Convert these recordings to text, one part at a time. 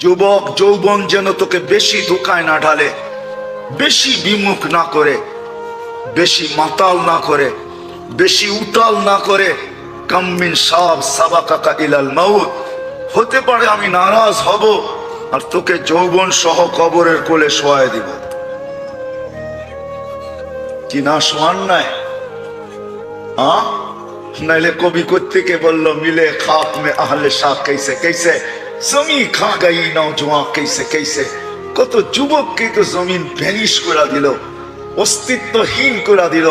যুবক যৌবন যেন তোকে বেশি ধোঁকায় না ঢালে, বেশি বিমুখ না করে, বেশি মাতাল না করে, বেশি উতাল না করে। কাম্মিন সাব সাবাকাকা ইলাল মাউত, হতে পারে আমি নারাজ হব আর তোকে যৌবন সহ কবরের কোলে শোয়ায় দিব। কি না শোয়ান নাই? নাইলে কবি কোত্থেকে বললো মিলে খাক মে আহলে শাহ कैसे कैसे জমি খা গই নওজওয়ান कैसे कैसे। কত যুবককে তো জমিন ভ্যানিশ করে দিল, অস্তিত্বহীন করে দিল,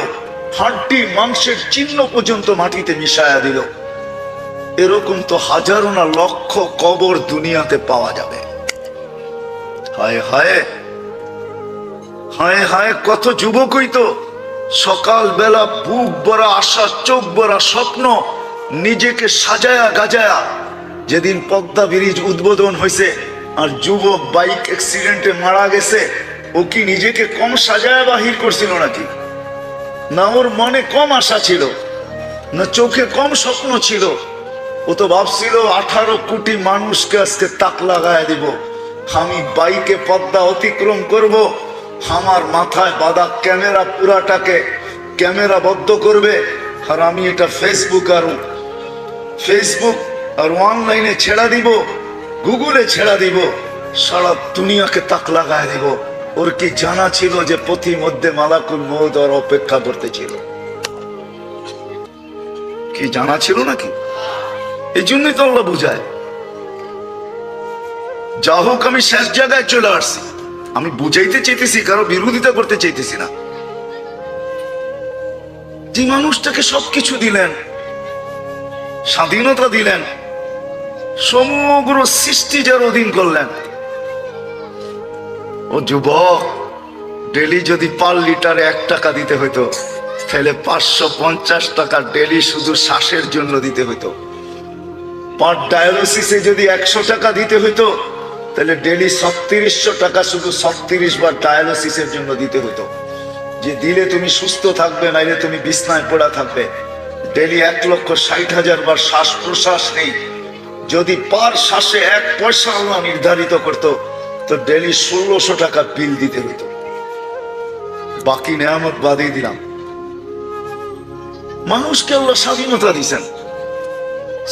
হাড্ডি মাংসের চিহ্ন পর্যন্ত মাটিতে মিশায়া দিল। এরকম তো হাজারো না লক্ষ কবর দুনিয়াতে পাওয়া যাবে। হায় হায় হায় হায়, কত যুবকই তো সকাল বেলা বুক ভরা আশা, চোখ ভরা স্বপ্ন, নিজেকে সাজায়া গাজায়া। যেদিন পদ্মা ব্রিজ উদ্বোধন হয়েছে আর যুবক বাইক অ্যাক্সিডেন্টে মারা গেছে, ও কি নিজেকে কম সাজায়া বাহির করছিল নাকি? না ওর মনে কম আশা ছিল, না চোখে কম স্বপ্ন ছিল? ও তো ভাবছিল 18 কোটি মানুষকে আজকে তাক লাগায় দিব, আমি বাইকে পদ্মা অতিক্রম করব, আমার মাথায় বাঁধা ক্যামেরা পুরাটাকে ক্যামেরা বদ্ধ করবে, আর আমি এটা ফেসবুক আর অনলাইনে ছেড়া দিব, গুগলে ছেড়া দিব, সারা দুনিয়াকে তাক লাগায় দিব। ওর কি জানা ছিল যে পথি মধ্যে মালাকুল মউত ওর অপেক্ষা করতেছিল? কি জানা ছিল নাকি? এই জন্যই তো আল্লাহ বুঝায়। যা হোক, আমি শেষ জায়গায় চলে আসছি। আমি বুঝাইতে চাইতেছি, কারো বিরোধিতা করতে চাইতেছি না। যে মানুষটাকে সবকিছু দিলেন, স্বাধীনতা দিলেন, সমগ্র সৃষ্টি যার অধীন করলেন, ও যুবক, ডেলি যদি পার লিটারে 1 টাকা দিতে হইতো, তাহলে 550 টাকা ডেলি শুধু শ্বাসের জন্য দিতে হইতো। পার ডায়ালিসিসে যদি 100 টাকা দিতে হইতো, তাহলে ডেলি 3600 টাকা শুধু 36 বার ডায়ালিসিসের জন্য দিতে হতো। যে দিলে তুমি সুস্থ থাকবে, নাইলে তুমি বিছনায় পড়া থাকবে। ডেলি 1,60,000 বার শ্বাস প্রশ্বাস নেই। যদি পার শ্বাসে 1 পয়সা আল্লাহ নির্ধারিত করত, তো ডেলি 1600 টাকা বিল দিতে হতো। বাকি নেয়ামত বাদই দিলাম। মানুষকে আল্লাহ স্বাধীনতা দিয়েছেন,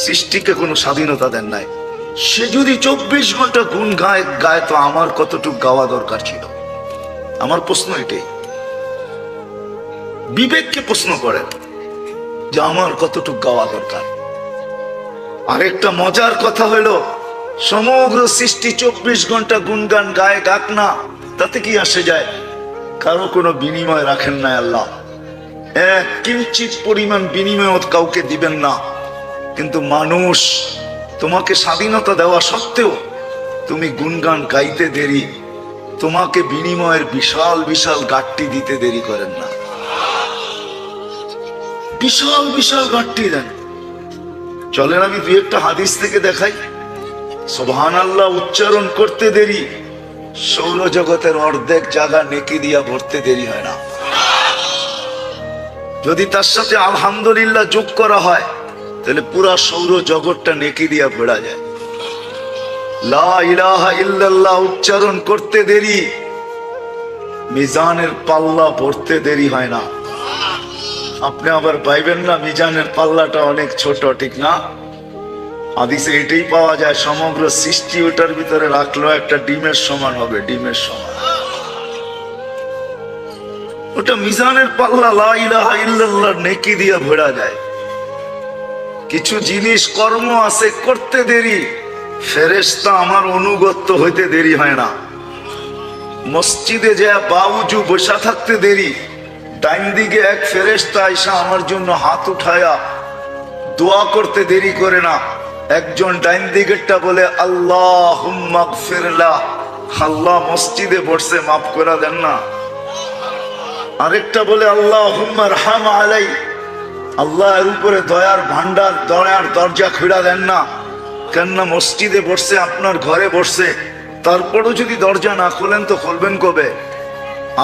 সৃষ্টিকে কোনো স্বাধীনতা দেন নাই। সে যদি 24 ঘন্টা গুণ গায়, তো আমার কতটুকু গাওয়া দরকার ছিল? আমার প্রশ্ন এটাই। বিবেককে প্রশ্ন করেন যে আমার কতটুকু গাওয়া দরকার। আরেকটা মজার কথা হলো, সমগ্র সৃষ্টি 24 ঘন্টা গুণগান গায়ে, গাক না, তাতে কি আসে যায়? কারো কোনো বিনিময় রাখেন না আল্লাহ। এক কিঞ্চিত পরিমাণ বিনিময় কাউকে দিবেন না। কিন্তু মানুষ, তোমাকে স্বাধীনতা দেওয়া সত্ত্বেও তুমি গুণগান গাইতে দেরি, তোমাকে বিনিময়ের বিশাল বিশাল গাট্টি দিতে দেরি করেন না। বিশাল বিশাল গাট্টি দেন। চলেন আমি 2-1টা হাদিস থেকে দেখাই। সুবহানাল্লাহ উচ্চারণ করতে দেরি, সৌরজগতের অর্ধেক জায়গা নেকি দিয়া ভরতে দেরি হয় না। যদি তার সাথে আলহামদুলিল্লাহ যোগ করা হয়, তাহলে পুরা সৌর জগৎটা নেকি দিয়া ভরা যায়। লা ইলাহা ইল্লাল্লাহ উচ্চারণ করতে দেরি, মিজানের পাল্লা ভরতে দেরি হয় না। আপনি আবার ভাইবেন না মিজানের পাল্লাটা অনেক ছোট, ঠিক না? হাদিসে এটাই পাওয়া যায়, সমগ্র সৃষ্টি ওটার ভিতরে রাখলো একটা ডিমের সমান হবে, ডিমের সমান। ওটা মিজানের পাল্লা, লা ইলাহা ইল্লাল্লাহ নেকি দিয়া ভরা যায়। কিছু জিনিস কর্ম আছে করতে দেরি, ফেরেশতা আমার অনুগত্য হইতে দেরি হয় না। মসজিদে যা বাউজু বসা থাকতে দেরি, ডাইন দিকে এক ফেরেশতা আইসা আমার জন্য হাত উঠায়া দোয়া করতে দেরি করে না। একজন ডাইন দিকেরটা বলে আল্লাহুম্মা গফিরলা, আল্লাহ মসজিদে বসে মাফ করে দেন না। আরেকটা বলে আল্লাহুম্মা রহম আলাই, আল্লাহ এর উপরে দয়ার ভান্ডার, দয়ার দরজা খুলে দেন না। কেননা মসজিদে বসছে, আপনার ঘরে বসছে, তারপরও যদি দরজা না খোলেন তো খুলবেন কবে?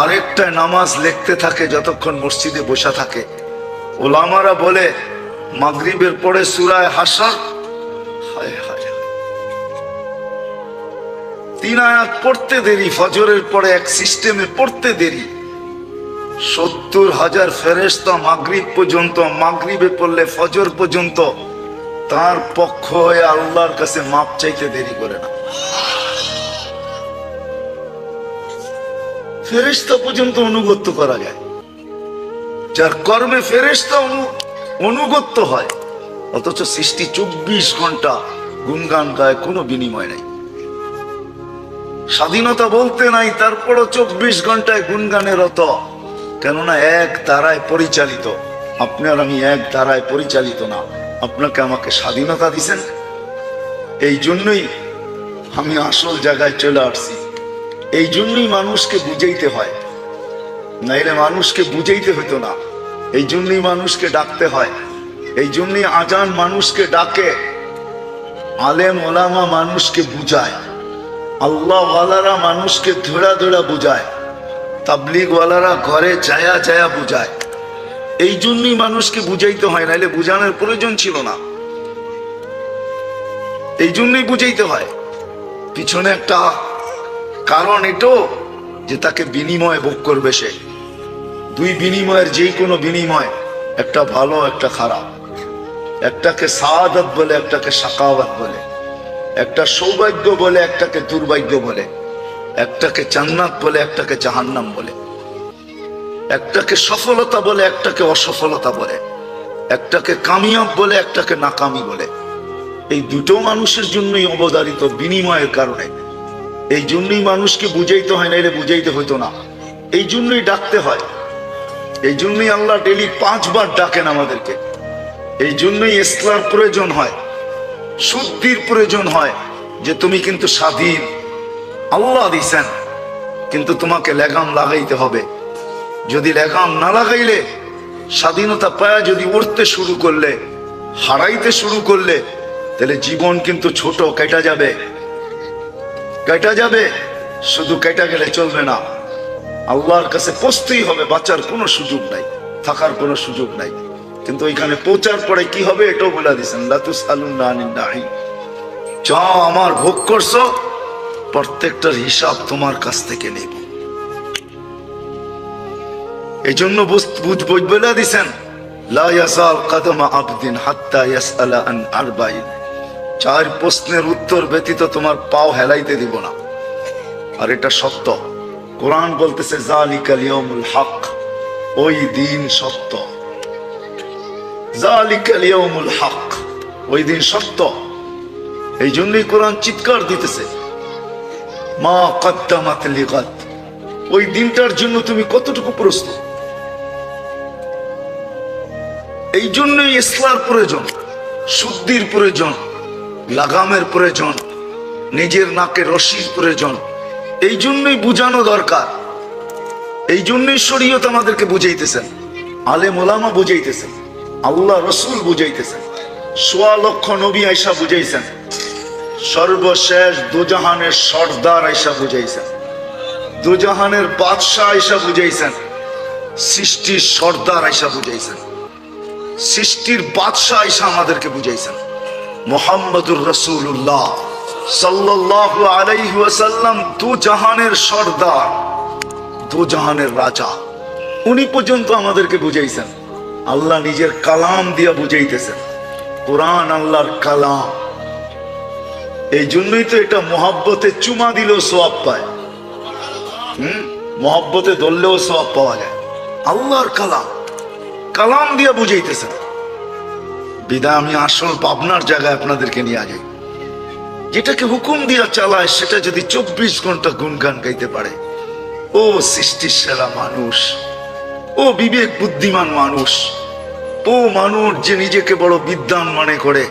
আরেকটা নামাজ লিখতে থাকে যতক্ষণ মসজিদে বসা থাকে। ওলামারা বলে মাগরিবের পরে সূরা হাশর, হায় হায় 3 আয়াত পড়তে দেরি, ফজরের পরে এক সিস্টেমে পড়তে দেরি। 70,000 ফেরেশতা মাগরিব পর্যন্ত, মাগরিবে পড়লে ফজর পর্যন্ত তার পক্ষ হয়ে আল্লাহর কাছে মাপ চাইতে দেরি করে না। ফেরেশতা পর্যন্ত অনুগত্য করা যায়, যার কর্মে ফেরেশতা অনুগত্য হয়, অথচ সৃষ্টি 24 ঘন্টা গুনগান গায়, কোনো বিনিময় নাই। স্বাধীনতা বলতে নাই, তারপরও 24 ঘন্টায় গুনগানে রত, কেননা এক ধারায় পরিচালিত। আপনি আর আমি এক ধারায় পরিচালিত না। আপনাকে আমাকে স্বাধীনতা দিছেন, এই জন্যই আমি আসল জায়গায় চলে আসছি। এই জন্যই মানুষকে বুঝাইতে হয়, নাইলে মানুষকে বুঝাইতে হতো না। এই জন্যই মানুষকে ডাকতে হয়, এই জন্যই আজান মানুষকে ডাকে, আলেম ওলামা মানুষকে বুঝায়, আল্লাহ ওয়ালারা মানুষকে ধরা ধরা বুঝায়, তাবলিগ ওয়ালারা ঘরে যায়া যায়া বুঝায়। এই জন্যই মানুষকে বুঝাইতে হয়, নাইলে বুঝানোর প্রয়োজন ছিল না। এই জন্যই বুঝাইতে হয়। পিছনে একটা কারণ এটাও যে তাকে বিনিময় ভোগ করবে সে। দুই বিনিময়ের যেই কোনো বিনিময়, একটা ভালো একটা খারাপ, একটাকে সাআদাত বলে, একটাকে সাকাওয়াত বলে, একটা সৌভাগ্য বলে, একটাকে দুর্ভাগ্য বলে, একটাকে জান্নাত বলে, একটাকে জাহান্নাম বলে, একটাকে সফলতা বলে, একটাকে অসফলতা বলে, একটাকে কামিয়াব বলে, একটাকে নাকামি বলে। এই দুটো মানুষের জন্যই অবধারিত, বিনিময়ের কারণে। এই জন্যই মানুষকে বুঝাইতে হয়, নাইলে বুঝাইতে হইতো না। এই জন্যই ডাকতে হয়, এই জন্যই আল্লাহ ডেলি 5 বার ডাকেন আমাদেরকে। এই জন্যই ইসলার প্রয়োজন হয়, শুদ্ধির প্রয়োজন হয়, যে তুমি কিন্তু স্বাধীন, আল্লাহ দিছেন, কিন্তু তোমাকে লাগাম লাগাইতে হবে। যদি লাগাম না লাগাইলে, স্বাধীনতা পায়া যদি উঠতে শুরু করলে, হারাইতে শুরু করলে, তাহলে জীবন কিন্তু ছোট, কেটে যাবে, কেটে যাবে। শুধু কেটে গেলে চলবে না, আল্লাহর কাছে পৌঁছতেই হবে। বাঁচার কোনো সুযোগ নাই, থাকার কোনো সুযোগ নাই। কিন্তু ওইখানে পৌঁছার পরে কি হবে এটাও বলে দিয়েছেন, লা তুসআলুনা আনিন নাঈম। যা আমার ভোগ করছো, প্রত্যেকটার হিসাব তোমার কাছ থেকে নেব। এই জন্য বলে দিয়েছেন, লা ইয়াজাল কদমা আবদিন হাত্তা ইয়াসআলা আন আরবাইন। 4 প্রশ্নের উত্তর ব্যতীত তোমার পাও হেলাইতে দিব না। আর এটা সত্য। কোরআন বলতেছে যালিকাল ইয়াউমুল হক, ওই দিন সত্য। যালিকাল ইয়াউমুল হক, ওই দিন সত্য। এই জন্যই কোরআন চিৎকার দিতেছে, মা কদ্দামাত লিগাদ। ওই দিনটার জন্য তুমি কতটুকু প্রস্তুত। এই জন্যই ইসলার প্রয়োজন, শুদ্ধির প্রয়োজন, লাগামের প্রয়োজন, নিজের নাকে রশির প্রয়োজন। এই জন্যই বুঝানো দরকার। এই জন্যই শরীয়ত আমাদেরকে বুঝাইতেছেন, আলেম ওলামা বুঝাইতেছেন, আল্লাহ রসুল বুঝাইতেছেন, 1.25 লক্ষ নবী আইসা বুঝাইছেন, সর্বশেষ দুজাহানের সর্দার আইসা বুঝাইছেন, দুজাহানের বাদশাহ আইসা বুঝাইছেন, সৃষ্টির সর্দার আইসা বুঝাইছেন, সৃষ্টির বাদশাহ আইসা আমাদেরকে বুঝাইছেন। মুহাম্মদুর রাসূলুল্লাহ সাল্লাল্লাহু আলাইহি ওয়াসাল্লাম দুজাহানের সর্দার, দুজাহানের রাজা, উনি পর্যন্ত আমাদেরকে বুঝাইছেন। আল্লাহ নিজের কালাম দিয়া বুঝাইতেছেন, কোরআন আল্লাহর কালাম। এই জন্যই তো এটা মহব্বতে চুমা দিলেও সওয়াব পায়, মহব্বতে ধরলেও সওয়াব পাওয়া যায়। আল্লাহর কালাম, কালাম দিয়া বুঝাইতেছেন। বিদায় আমি আসল পাবনার জায়গায় আপনাদেরকে নিয়ে যাই। যেটাকে হুকুম দিয়া চালায়, সেটা যদি 24 ঘন্টা গুনগান গাইতে পারে, ও সৃষ্টির সেরা মানুষ, ও বিবেক বুদ্ধিমান মানুষ, ও মানুষ যে নিজেকে বড় বিদ্বান মনে করে,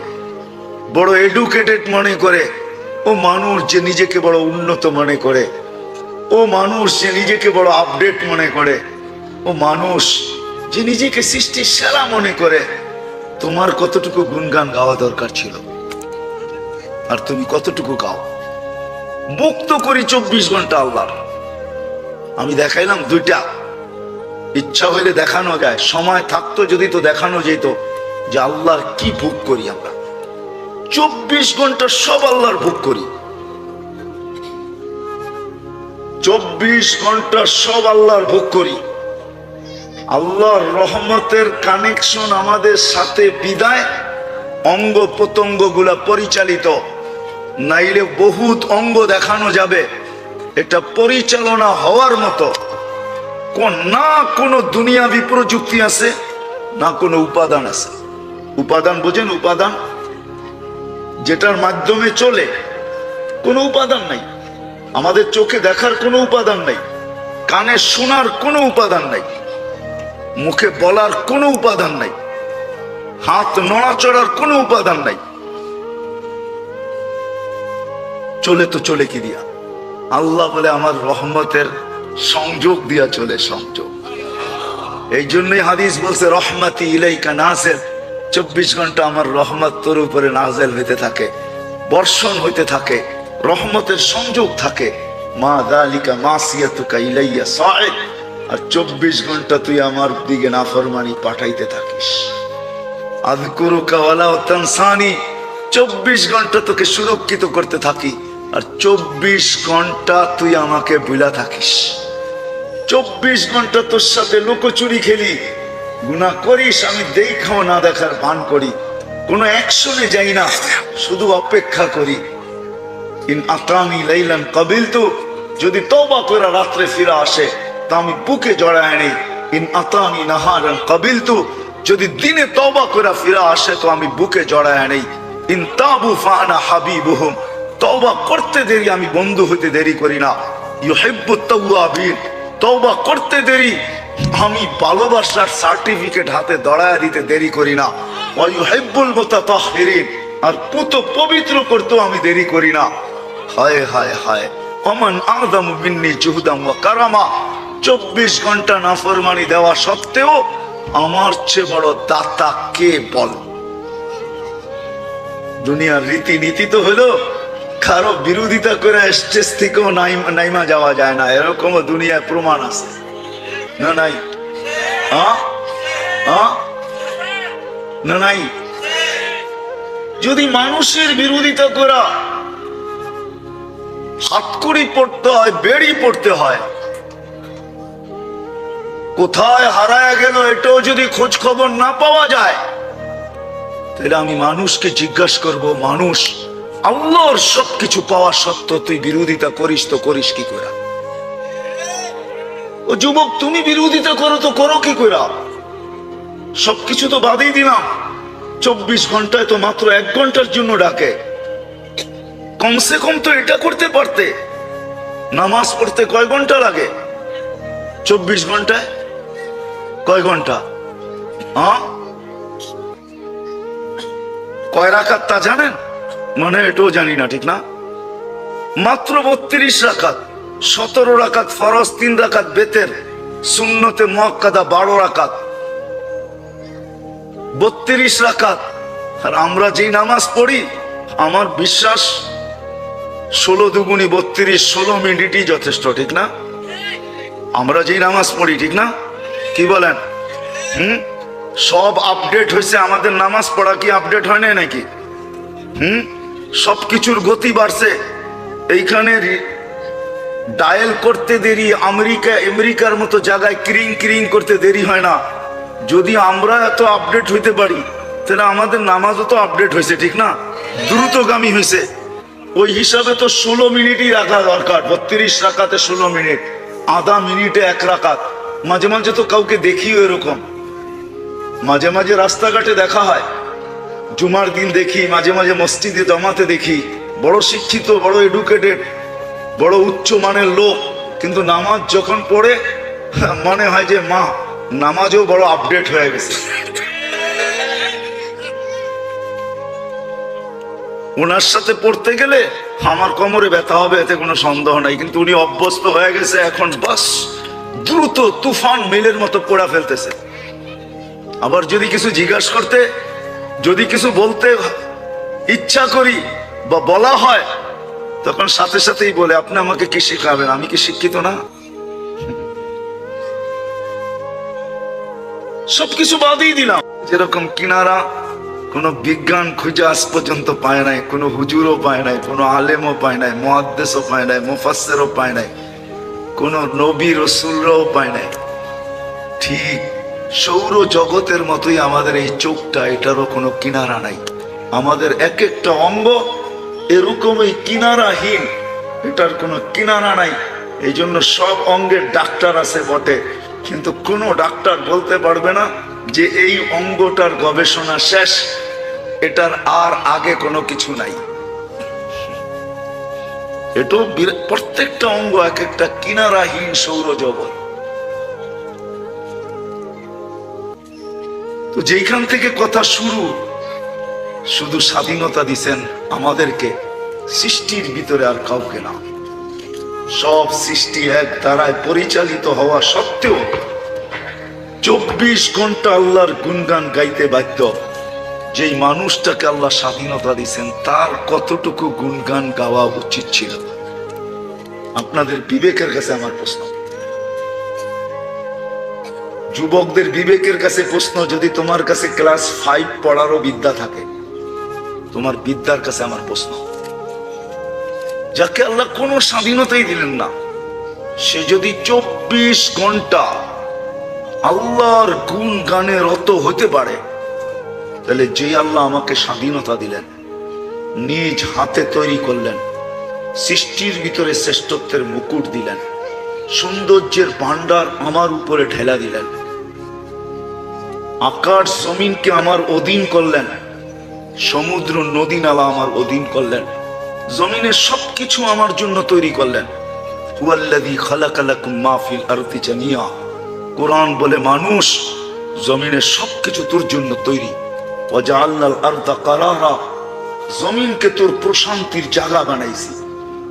বড় এডুকেটেড মনে করে, ও মানুষ যে নিজেকে বড় উন্নত মনে করে, ও মানুষ যে নিজেকে বড় আপডেট মনে করে, ও মানুষ যে নিজেকে সৃষ্টির সেরা মনে করে। তোমার কতটুকু গুনগান গাওয়া দরকার ছিল, আর তুমি কতটুকু গাও? মুক্ত করি 24 ঘন্টা আল্লাহর। আমি দেখাইলাম 2টা, ইচ্ছা হইলে দেখানো যায়, সময় থাকতো যদি তো দেখানো যেত যে আল্লাহর কি ভোগ করি আমরা। 24 ঘন্টা সব আল্লাহর ভোগ করি। 24 ঘন্টা সব আল্লাহর ভোগ করি। আল্লাহর রহমতের কানেকশন আমাদের সাথে বিদায় অঙ্গ প্রত্যঙ্গ গুলা পরিচালিত, নাইলে বহুত অঙ্গ দেখানো যাবে। এটা পরিচালনা হওয়ার মতো না কোনো দুনিয়াবি প্রযুক্তি আছে, না কোনো উপাদান আছে। উপাদান বোঝেন? উপাদান যেটার মাধ্যমে চলে, কোনো উপাদান নাই। আমাদের চোখে দেখার কোনো উপাদান নাই, কানে শোনার কোনো উপাদান নাই, মুখে বলার কোনো উপাদান নাই, হাত নড়াচড়ার কোনো উপাদান নাই। চলে তো চলে কি দিয়া? আল্লাহ বলে আমার রহমতের সংযোগ দিয়া চলে, সংযোগ। এই জন্যই হাদিস বলছে রহমতি ইলাইকা নাজিল, 24 ঘন্টা আমার রহমত তোর উপরে নাজিল হইতে থাকে, বর্ষণ হইতে থাকে, রহমতের সংযোগ থাকে। মা যালিকা মাসিয়াতুকা ইলাইয়া সাইদ, আর 24 ঘন্টা তুই আমার দিকে নাফরমানি পাঠাইতে থাকিস। আযকুরুকা ওয়ালা তানসানি, 24 ঘন্টা তোকে সুরক্ষিত করতে থাকি, আর 24 ঘন্টা তুই আমাকে ভুলা থাকিস। 24 ঘন্টা তোর সাথে লুকোচুরি খেলি, গুনাহ করিস, আমি দেখাও না দেখার ভান করি, কোনো অ্যাকশনে যাই না, শুধু অপেক্ষা করি। ইন আতানি লাইলান কাবিলতু, যদি তওবা করে রাত্রে ফিরে আসে তা আমি বুকে জড়ায় নেই। ইন আতানি নাহারান কাবিলতু, যদি দিনে তওবা করে ফিরে আসে তো আমি বুকে জড়ায় নেই। ইন তাবু ফানা হাবিবুহুম, তওবা করতে দেরি আমি বন্ধু হইতে দেরি করি না। ইউহিব্বুত তাওয়াবিন, তওবা করতে দেরি আমি ভালোবাসার সার্টিফিকেট হাতে দড়ায় দিতে দেরি করি না। ওয়া ইউহিব্বুল মুতাতাহহিরিন, আর পুত পবিত্র করতেও আমি দেরি করি না। হায় হায় হায়, ওমান আযমু মিন্নি জুহদাম ওয়া কারামা, 24 ঘন্টা নাফরমানি দেওয়া সত্ত্বেও আমার চেয়ে বড় দাতা কে বল? দুনিয়ার রীতিনীতি তো হলো কারো বিরোধিতা করে স্টেজ থেকেও নাইমা যাওয়া যায় না, এরকমও দুনিয়ায় প্রমাণ আছে না? নাই? না নাই? যদি মানুষের বিরোধিতা করা হাতকড়ি পড়তে হয়, বেড়ি পড়তে হয়, কোথায় হারায় গেল এটাও যদি খোঁজ খবর না পাওয়া যায়, তাহলে আমি মানুষকে জিজ্ঞাসা করব, মানুষ আল্লাহর সবকিছু পাওয়া সত্ত্বেও তুই বিরোধিতা করিস তো করিস কি করে? ও যুবক, তুমি বিরোধিতা করো তো করো কি করে? সবকিছু তো বাদই দিলাম, 24 ঘন্টায় তো মাত্র 1 ঘন্টার জন্য ডাকে। কমসে কম তো এটা করতে পারতে। নামাজ পড়তে কয় ঘন্টা লাগে? 24 ঘন্টায় কয় ঘন্টা? কয় রাকাত তা জানেন? মানে এটাও জানি না, ঠিক না? মাত্র 32 রাকাত, 17 রাকাত ফরজ, 3 রাকাত বেতের, সুন্নতে মুআক্কাদা 12 রাকাত, 32 রাকাত। আর আমরা যেই নামাজ পড়ি, আমার বিশ্বাস 16 দুগুণী 32, 16 মিনিটই যথেষ্ট, ঠিক না? আমরা যেই নামাজ পড়ি, ঠিক না? কি বলেন? সব আপডেট হয়েছে, আমাদের নামাজ পড়া কি আপডেট হয় না নাকি? সবকিছুর গতি বাড়ছে। এইখানে ডায়াল করতে দেরি, আমেরিকার মতো জায়গায় ক্রিং ক্রিং করতে দেরি হয় না। যদি আমরা এত আপডেট হইতে পারি, তাহলে আমাদের নামাজও তো আপডেট হয়েছে, ঠিক না? দ্রুতগামী হয়েছে। ওই হিসাবে তো 16 মিনিটই রাখা দরকার। 32 রাকাতে 16 মিনিট, আধা মিনিটে 1 রাকাত। মাঝে মাঝে তো কাউকে দেখিও এরকম, মাঝে মাঝে রাস্তাঘাটে দেখা হয়, জুমার দিন দেখি, মাঝে মাঝে মসজিদে জমাতে দেখি, বড় শিক্ষিত, বড় এডুকেটেড, বড় উচ্চ মানের লোক, কিন্তু নামাজ যখন পড়ে মনে হয় যে মা নামাজও বড় আপডেট হয়ে গেছে। ওনার সাথে পড়তে গেলে আমার কোমরে ব্যথা হবে, এতে কোনো সন্দেহ নাই, কিন্তু উনি অভ্যস্ত হয়ে গেছে। এখন বাস দ্রুত তুফান মেলের মতো পড়া ফেলতেছে। আবার যদি কিছু জিজ্ঞাসা করতে, যদি কিছু বলতে ইচ্ছা করি বা বলা হয়, তখন সাথে সাথেই বলে, আপনি আমাকে কি শিখাবেন? আমি কি শিক্ষিত না? সবকিছু বাদই দিলাম। যেরকম কিনারা কোনো বিজ্ঞান খুঁজে আজ পর্যন্ত পায় নাই, কোনো হুজুরও পায় নাই, কোনো আলেমও পায় নাই, মুহাদ্দিসও পায় নাই, মুফাসসিরও পায় নাই। কোন নবী রসুলরাও পায় নাই। ঠিক সৌর জগতের মতোই আমাদের এই চোখটা, এটারও কোনো কিনারা নাই। আমাদের এক একটা অঙ্গ এরকমই কিনারাহীন, এটার কোনো কিনারা নাই। এই জন্য সব অঙ্গের ডাক্তার আছে বটে, কিন্তু কোনো ডাক্তার বলতে পারবে না যে এই অঙ্গটার গবেষণা শেষ, এটার আর আগে কোনো কিছু নাই। এটাও প্রত্যেকটা অঙ্গ এক একটা কিনারাহীন সৌরজগৎ। তো যেখান থেকে কথা শুরু, শুধু স্বাধীনতা দিছেন আমাদেরকে, সৃষ্টির ভিতরে আর কাউকে না। সব সৃষ্টি এক দ্বারায় পরিচালিত হওয়া সত্ত্বেও 24 ঘন্টা আল্লাহর গুণগান গাইতে বাধ্য। যেই মানুষটাকে আল্লাহ স্বাধীনতা দিছেন, তার কতটুকু গুণগান গাওয়া উচিত ছিল? আপনাদের বিবেকের কাছে আমার প্রশ্ন, যুবকদের বিবেকের কাছে প্রশ্ন। যদি তোমার কাছে ক্লাস 5 পড়ারও বিদ্যা থাকে, তোমার বিদ্যার কাছে আমার প্রশ্ন, যাকে আল্লাহ কোনো স্বাধীনতাই দিলেন না, সে যদি 24 ঘন্টা আল্লাহর গুণ গানে রত হতে পারে, তাহলে যে আল্লাহ আমাকে স্বাধীনতা দিলেন, নিজ হাতে তৈরি করলেন, সৃষ্টির ভিতরে শ্রেষ্ঠত্বের মুকুট দিলেন, সৌন্দর্যের ভান্ডার আমার উপরে ঢেলা দিলেন, আকাশ জমিনকে আমার অধীন করলেন, সমুদ্র নদী নালা আমার অধীন করলেন, জমিনের সবকিছু আমার জন্য তৈরি করলেন। হুয়াল্লাযী খালাকা লাকুম মা ফিল আরদি জামিয়া। কোরআন বলে মানুষ, জমিনের সবকিছু তোর জন্য তৈরি। ওয়া জাআলনাল আরদা কারারা, জমিনকে তোর প্রশান্তির জায়গা বানাইছি।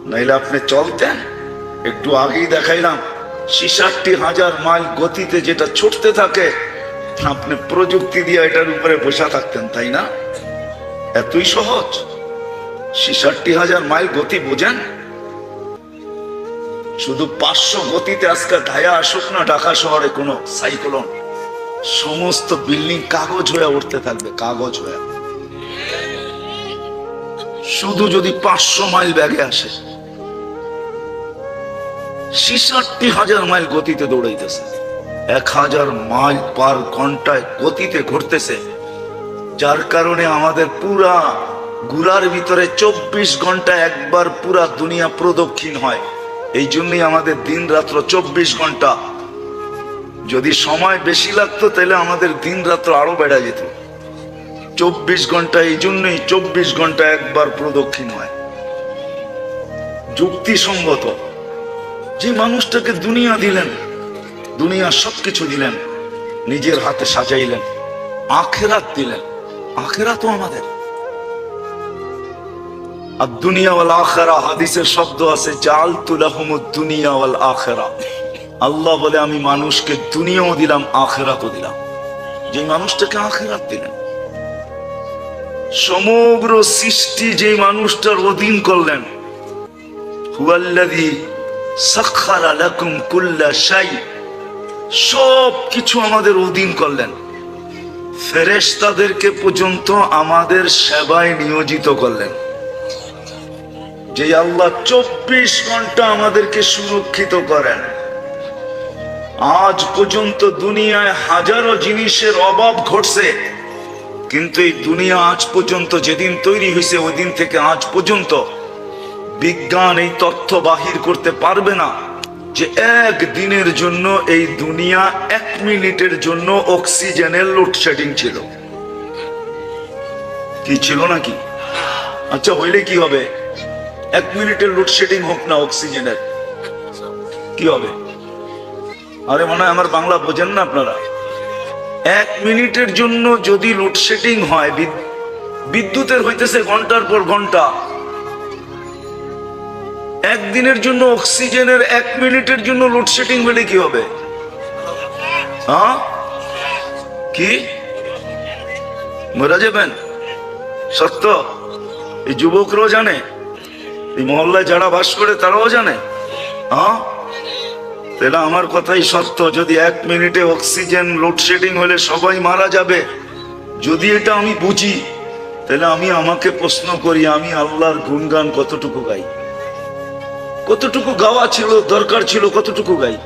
নাইলে আপনি চলতেন, একটু আগেই দেখাইলাম 66,000 মাইল গতিতে যেটা ছুটতে থাকে, আপনি প্রযুক্তি দিয়ে এটার উপরে বসে থাকতেন, তাই না? এতই সহজ। 66,000 মাইল গতি বোঝেন? শুধু 500 গতিতে আজকে ধায়া আসুক না ঢাকা শহরে কোন সাইক্লোন, সমস্ত বিল্ডিং কাগজ হয়ে উঠতে থাকবে, কাগজ হয়ে। শুধু যদি 500 মাইল ব্যাগে আসে, 66,000 মাইল গতিতে দৌড়াইতেছে, 1000 মাইল পার ঘন্টায় গতিতে ঘুরতেছে, যার কারণে আমাদের পুরা ঘুরার ভিতরে 24 ঘন্টা একবার পুরা দুনিয়া প্রদক্ষিণ হয়। এই জন্যই আমাদের দিন রাত্র 24 ঘন্টা। যদি সময় বেশি লাগতো তাহলে আমাদের দিন রাত্র আরো বেড়ে যেত। 24 ঘন্টা, এই জন্যই 24 ঘন্টা একবার প্রদক্ষিণ হয়। যুক্তিসঙ্গত। যে মানুষটাকে দুনিয়া দিলেন, দুনিয়া সবকিছু দিলেন, নিজের হাতে সাজাইলেন, আখেরাত দিলেন। আখেরাতও আমাদের। আর দুনিয়া ওয়াল আখিরা, হাদিসের শব্দ আছে জাআলতু লাহুমুদ দুনিয়া ওয়াল আখিরা। আল্লাহ বলে আমি মানুষকে দুনিয়াও দিলাম, আখিরাতও দিলাম। যে মানুষটাকে আখিরাত দিলেন, সমগ্র সৃষ্টি যে মানুষটার অধীন করলেন, হুয়াল্লাযী সাখখারা লাকুম কুল্লা শাই, সব কিছু আমাদের অধীন করলেন। ফেরেশতাদেরকে পর্যন্ত আমাদের সেবায় নিয়োজিত করলেন। যে আল্লাহ 24 ঘন্টা আমাদেরকে সুরক্ষিত করেন। আজ পর্যন্ত দুনিয়ায় হাজারো জিনিসের অভাব ঘটছে, কিন্তু এই দুনিয়া আজ পর্যন্ত, যেদিন তৈরি হয়েছে ওই দিন থেকে আজ পর্যন্ত বিজ্ঞান এই তথ্য বাহির করতে পারবে না যে এক দিনের জন্য এই দুনিয়া 1 মিনিটের জন্য অক্সিজেনের লোডশেডিং ছিল। কি ছিল নাকি? আচ্ছা, হইলে কি হবে? 1 মিনিটের লোডশেডিং হোক না অক্সিজেনের, কি হবে? আরে মনে হয় আমার বাংলা বোঝেন না আপনারা। 1 মিনিটের জন্য যদি লোডশেডিং হয়, বিদ্যুতের হইতেছে ঘন্টার পর ঘন্টা, একদিনের জন্য অক্সিজেনের 1 মিনিটের জন্য লোডশেডিং হলে কি হবে? কি মরে যাবেন? সত্য। এই যুবকরাও জানে, এই মহল্লায় যারা বাস করে তারাও জানে। তাহলে আমার কথাই সত্য। যদি 1 মিনিটে অক্সিজেন লোডশেডিং হলে সবাই মারা যাবে, যদি এটা আমি বুঝি, তাহলে আমি আমাকে প্রশ্ন করি, আমি আল্লাহর গুণগান কতটুকু গাই? কতটুকু গাওয়া ছিল, দরকার ছিল কতটুকু গাই।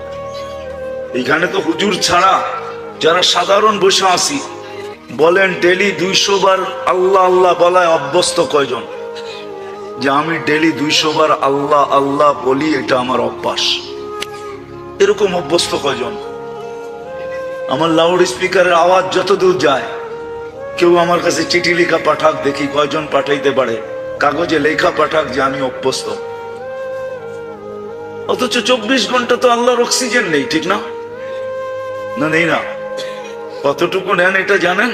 এইখানে তো হুজুর ছাড়া যারা সাধারণ বসে আছি, বলেন ডেলি 200 বার আল্লাহ আল্লাহ বলায় অভ্যস্ত কয়জন? যে আমি ডেলি 200 বার আল্লাহ আল্লাহ বলি, এটা আমার অভ্যাস, এরকম অভ্যস্ত কয়জন? আমার লাউড স্পিকারের আওয়াজ যতদূর যায়, কেউ আমার কাছে চিঠি লেখা পাঠাক, দেখি কয়জন পাঠাইতে পারে কাগজে লেখা পাঠাক যে আমি অভ্যস্ত। অথচ 24 ঘন্টা তো আল্লাহর অক্সিজেন নেই, ঠিক না? না, নেই না। কতটুকু নেন এটা জানেন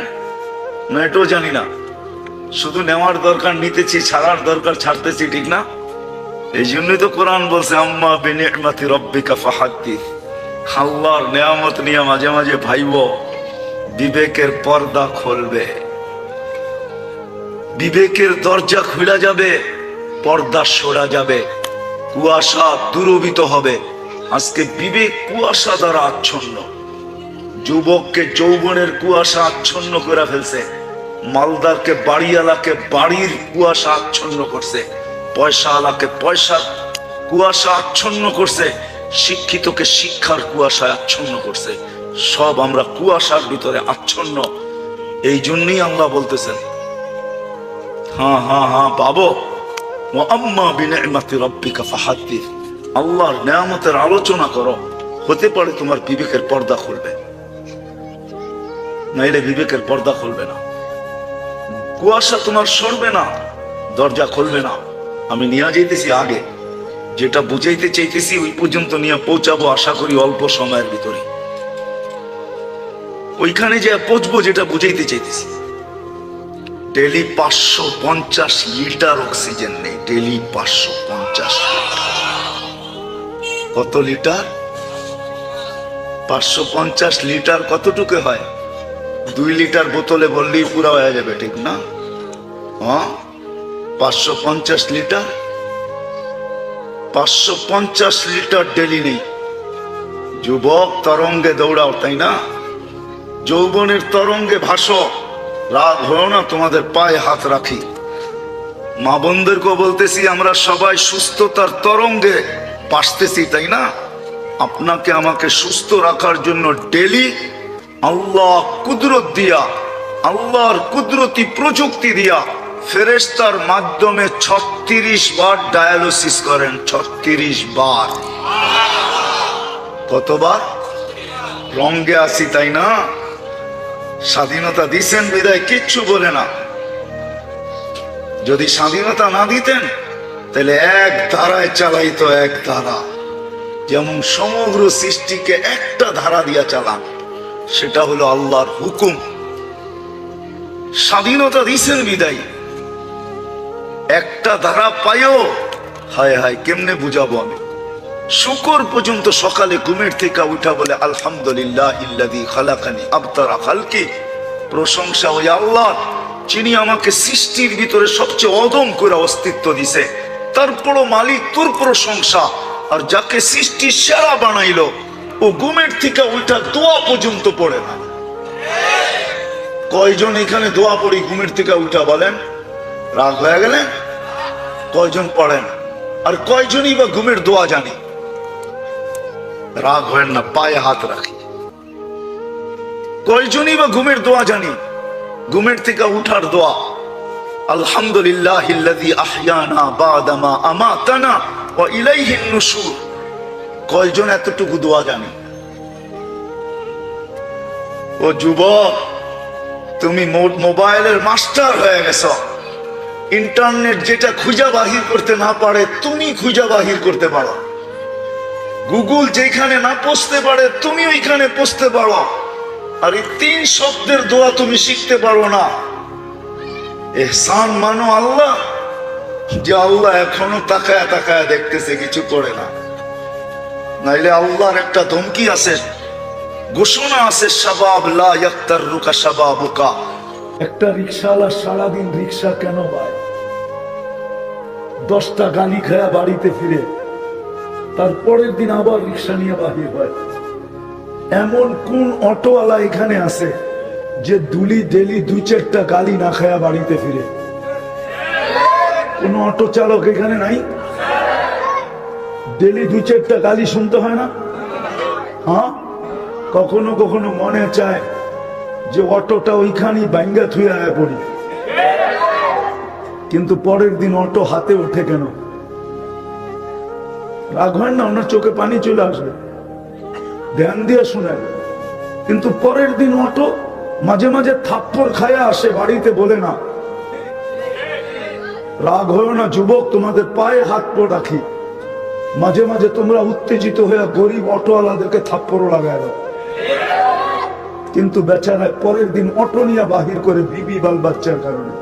না? এটাও জানি না। শুধু নেওয়ার দরকার নিতেছি, ছাড়ার দরকার ছাড়তেছি, ঠিক না? এই জন্যই তো কোরআন বলছে আম্মা বিনিআমাতি রাব্বিকা ফাহাদ্দিস। আল্লাহর নেয়ামত নিয়ে মাঝে মাঝে ভাইব, বিবেকের পর্দা খুলবে, বিবেকের দরজা খুলে যাবে, পর্দা সরা যাবে, কুয়াশা দূরীভূত হবে। আজকে বিবেক কুয়াশা দ্বারা আচ্ছন্ন, যুবককে যৌবনের কুয়াশা আচ্ছন্ন করে ফেলছে, মালদারকে বাড়িওয়ালাকে বাড়ির কুয়াশা আচ্ছন্ন করছে, পয়সাওয়ালাকে পয়সার কুয়াশা আচ্ছন্ন করছে, শিক্ষিতকে শিক্ষার কুয়াশা আচ্ছন্ন করছে। সব আমরা কুয়াশার ভিতরে আচ্ছন্ন। এই জন্যই আল্লাহ বলতেছেন হ্যাঁ হ্যাঁ হ্যাঁ বাবু, আম্মা বিনিআমাতি রাব্বিকা ফাহাদ্দিস। আল্লাহর নেয়ামতের আলোচনা করো, হতে পারে তোমার বিবেকের পর্দা খুলবে, নাইলে বিবেকের পর্দা খুলবে না। কুয়াশা তোমার সরবে না, দরজা খুলবে না। আমি নিয়ে যাইতেছি আগে, যেটা বুঝাইতে চাইতেছি ওই পর্যন্ত নিয়ে পৌঁছাবো আশা করি অল্প সময়ের ভিতরে। ওইখানে যে পৌঁছবো যেটা বুঝাইতে চাইতেছি। ডেলি 550 লিটার অক্সিজেন নেই, ডেলি 550 লিটার। কত লিটার? 550 লিটার কতটুকু হয়? 2 লিটার বোতলে বললেই পুরা হয়ে যাবে, ঠিক না? হ্যাঁ, 550 লিটার, 550 লিটার ডেলি নেই। যুবক তরঙ্গে দৌড়াও, তাই না? যৌবনের তরঙ্গে ভাসো, রাগ হয় না, তোমাদের পায়ে হাত রাখি। মা বোনদেরকেও বলতেছি, আমরা সবাই সুস্থতার তরঙ্গে ভাসতেছি, তাই না? আপনাকে আমাকে সুস্থ রাখার জন্য ডেলি আল্লাহ কুদরত দিয়া, আল্লাহর কুদরতি প্রযুক্তি দিয়া ফেরেশতার মাধ্যমে 36 বার ডায়ালিসিস করেন। 36 বার। কতবার? রঙ্গে আসি, তাই না? স্বাধীনতা দিছেন বিদায় কিচ্ছু বলে না। যদি স্বাধীনতা না দিতেন তাহলে এক ধারায় চালাইতো, এক ধারা। যেমন সমগ্র সৃষ্টিকে একটা ধারা দিয়া চালান, সেটা হলো আল্লাহর হুকুম। স্বাধীনতা দিছেন বিদায় একটা ধারা পাইও, হায় হায় কেমনে বুঝাবো আমি। শুকর পর্যন্ত সকালে ঘুমের থেকে উঠা বলে আলহামদুলিল্লাহিল্লাযী খালাকানি আবতারা খালকি। প্রশংসা ওই আল্লাহ, যিনি আমাকে সৃষ্টির ভিতরে সবচেয়ে অদম করে অস্তিত্ব দিছে। তারপরও মালিক তোর প্রশংসা। আর যাকে সৃষ্টি সেরা বানাইলো, ও ঘুমের থেকে উঠা দোয়া পর্যন্ত পড়ে না। কয়জন এখানে দোয়া পড়ি ঘুমের থেকে উঠা? বলেন, রাগ হয়ে গেলেন? কয়জন পড়েন? আর কয়জনই বা ঘুমের দোয়া জানি? রাগ হয় না, পায়ে হাত রাখি। কয়জনই বা ঘুমের দোয়া জানি? ঘুমের থেকে উঠার দোয়া আলহামদুলিল্লাহিল্লাযী আহইয়ানা বা'দা মা আমাতানা ওয়া ইলাইহিন নুশুর। কয়জন এতটুকু দোয়া জানি? ও যুবক, তুমি মোবাইলের মাস্টার হয়ে গেছো। ইন্টারনেট যেটা খুঁজা বাহির করতে না পারে, তুমি খুঁজা বাহির করতে পারো। গুগল যেখানে না পৌঁছতে পারে, তুমি ওইখানে পৌঁছতে পারো। আর এই 3 শব্দের দোয়া তুমি শিখতে পারো না। ইহসান মানো আল্লাহ, যে আল্লাহ এখনো তাকায়া তাকায়া দেখতেছে, কিছু করে না। নাইলে আল্লাহর একটা ধমকি আছে, ঘোষণা আছে, শাবাব লা ইয়াক্তারুকা শাবাবুকা। একটা রিকশাওয়ালা সারাদিন রিকশা কেন পায়? 10টা গালি খায়া বাড়িতে ফিরে, তারপরের দিন আবার রিকশা নিয়ে বাহির হয়। এমন কোন অটোওয়ালা এখানে আছে যে ডেলি 2-4টা গালি না খায়া বাড়িতে ফিরে? কোন অটো চালক এখানে নাই? ডেলি 2-4টা গালি শুনতে হয় না? হ্যাঁ, কখনো কখনো মনে চায় যে অটোটা ওইখানে ভাঙ্গা থুয়ে আয়া পড়ি, কিন্তু পরের দিন অটো হাতে ওঠে কেন? রাগ হয় না? ওনার চোখে পানি চলে আসবে, ধ্যান দিয়ে শুনেন। কিন্তু পরের দিন অটো মাঝে মাঝে থাপ্পড় খায়া আসে, বাড়িতে বলে না। রাগ হয় না যুবক, তোমাদের পায়ে হাত পা রাখি, মাঝে মাঝে তোমরা উত্তেজিত হয়ে গরিব অটোওয়ালাদেরকে থাপ্পড় লাগায় দাও, কিন্তু বেচারা পরের দিন অটো নিয়ে বাহির করে বিবি বাল বাচ্চার কারণে।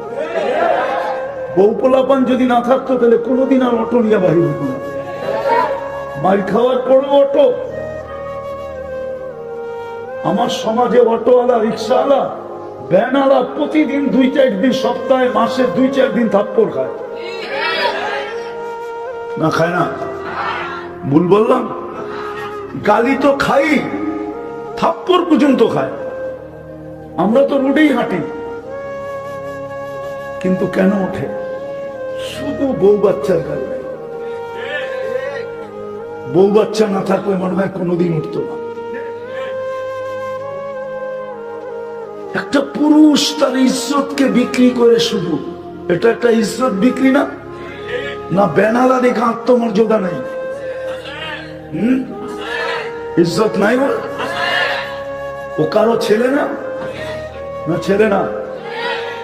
বউ পোলাপান যদি না থাকতো তাহলে কোনোদিন আর অটো নিয়ে বাহির হতো না। মার খাওয়ার পরও অটো। আমার সমাজে অটোওয়ালা, রিক্সাওয়ালা, ভ্যানওয়ালা প্রতিদিন 2-4 দিন, সপ্তাহে মাসে 2-4 দিন থাপ্পড় খায় না? খায় না? ভুল বললাম? গালি তো খাই, থাপ্পড় পর্যন্ত খায়। আমরা তো রোডেই হাঁটি, কিন্তু কেন ওঠে? শুধু বউ বাচ্চার কারণে। বউ বাচ্চা না থাকলে মনে হয় কোনোদিন উঠতো না। একটা পুরুষ তার ইজ্জতকে বিক্রি করে, শুধু এটা একটা ইজ্জত বিক্রি না? না বেনালা দেখে আত্মমর্যাদা নেই? ইজ্জত নাই ওর? ও কারো ছেলে না? না ছেলে না?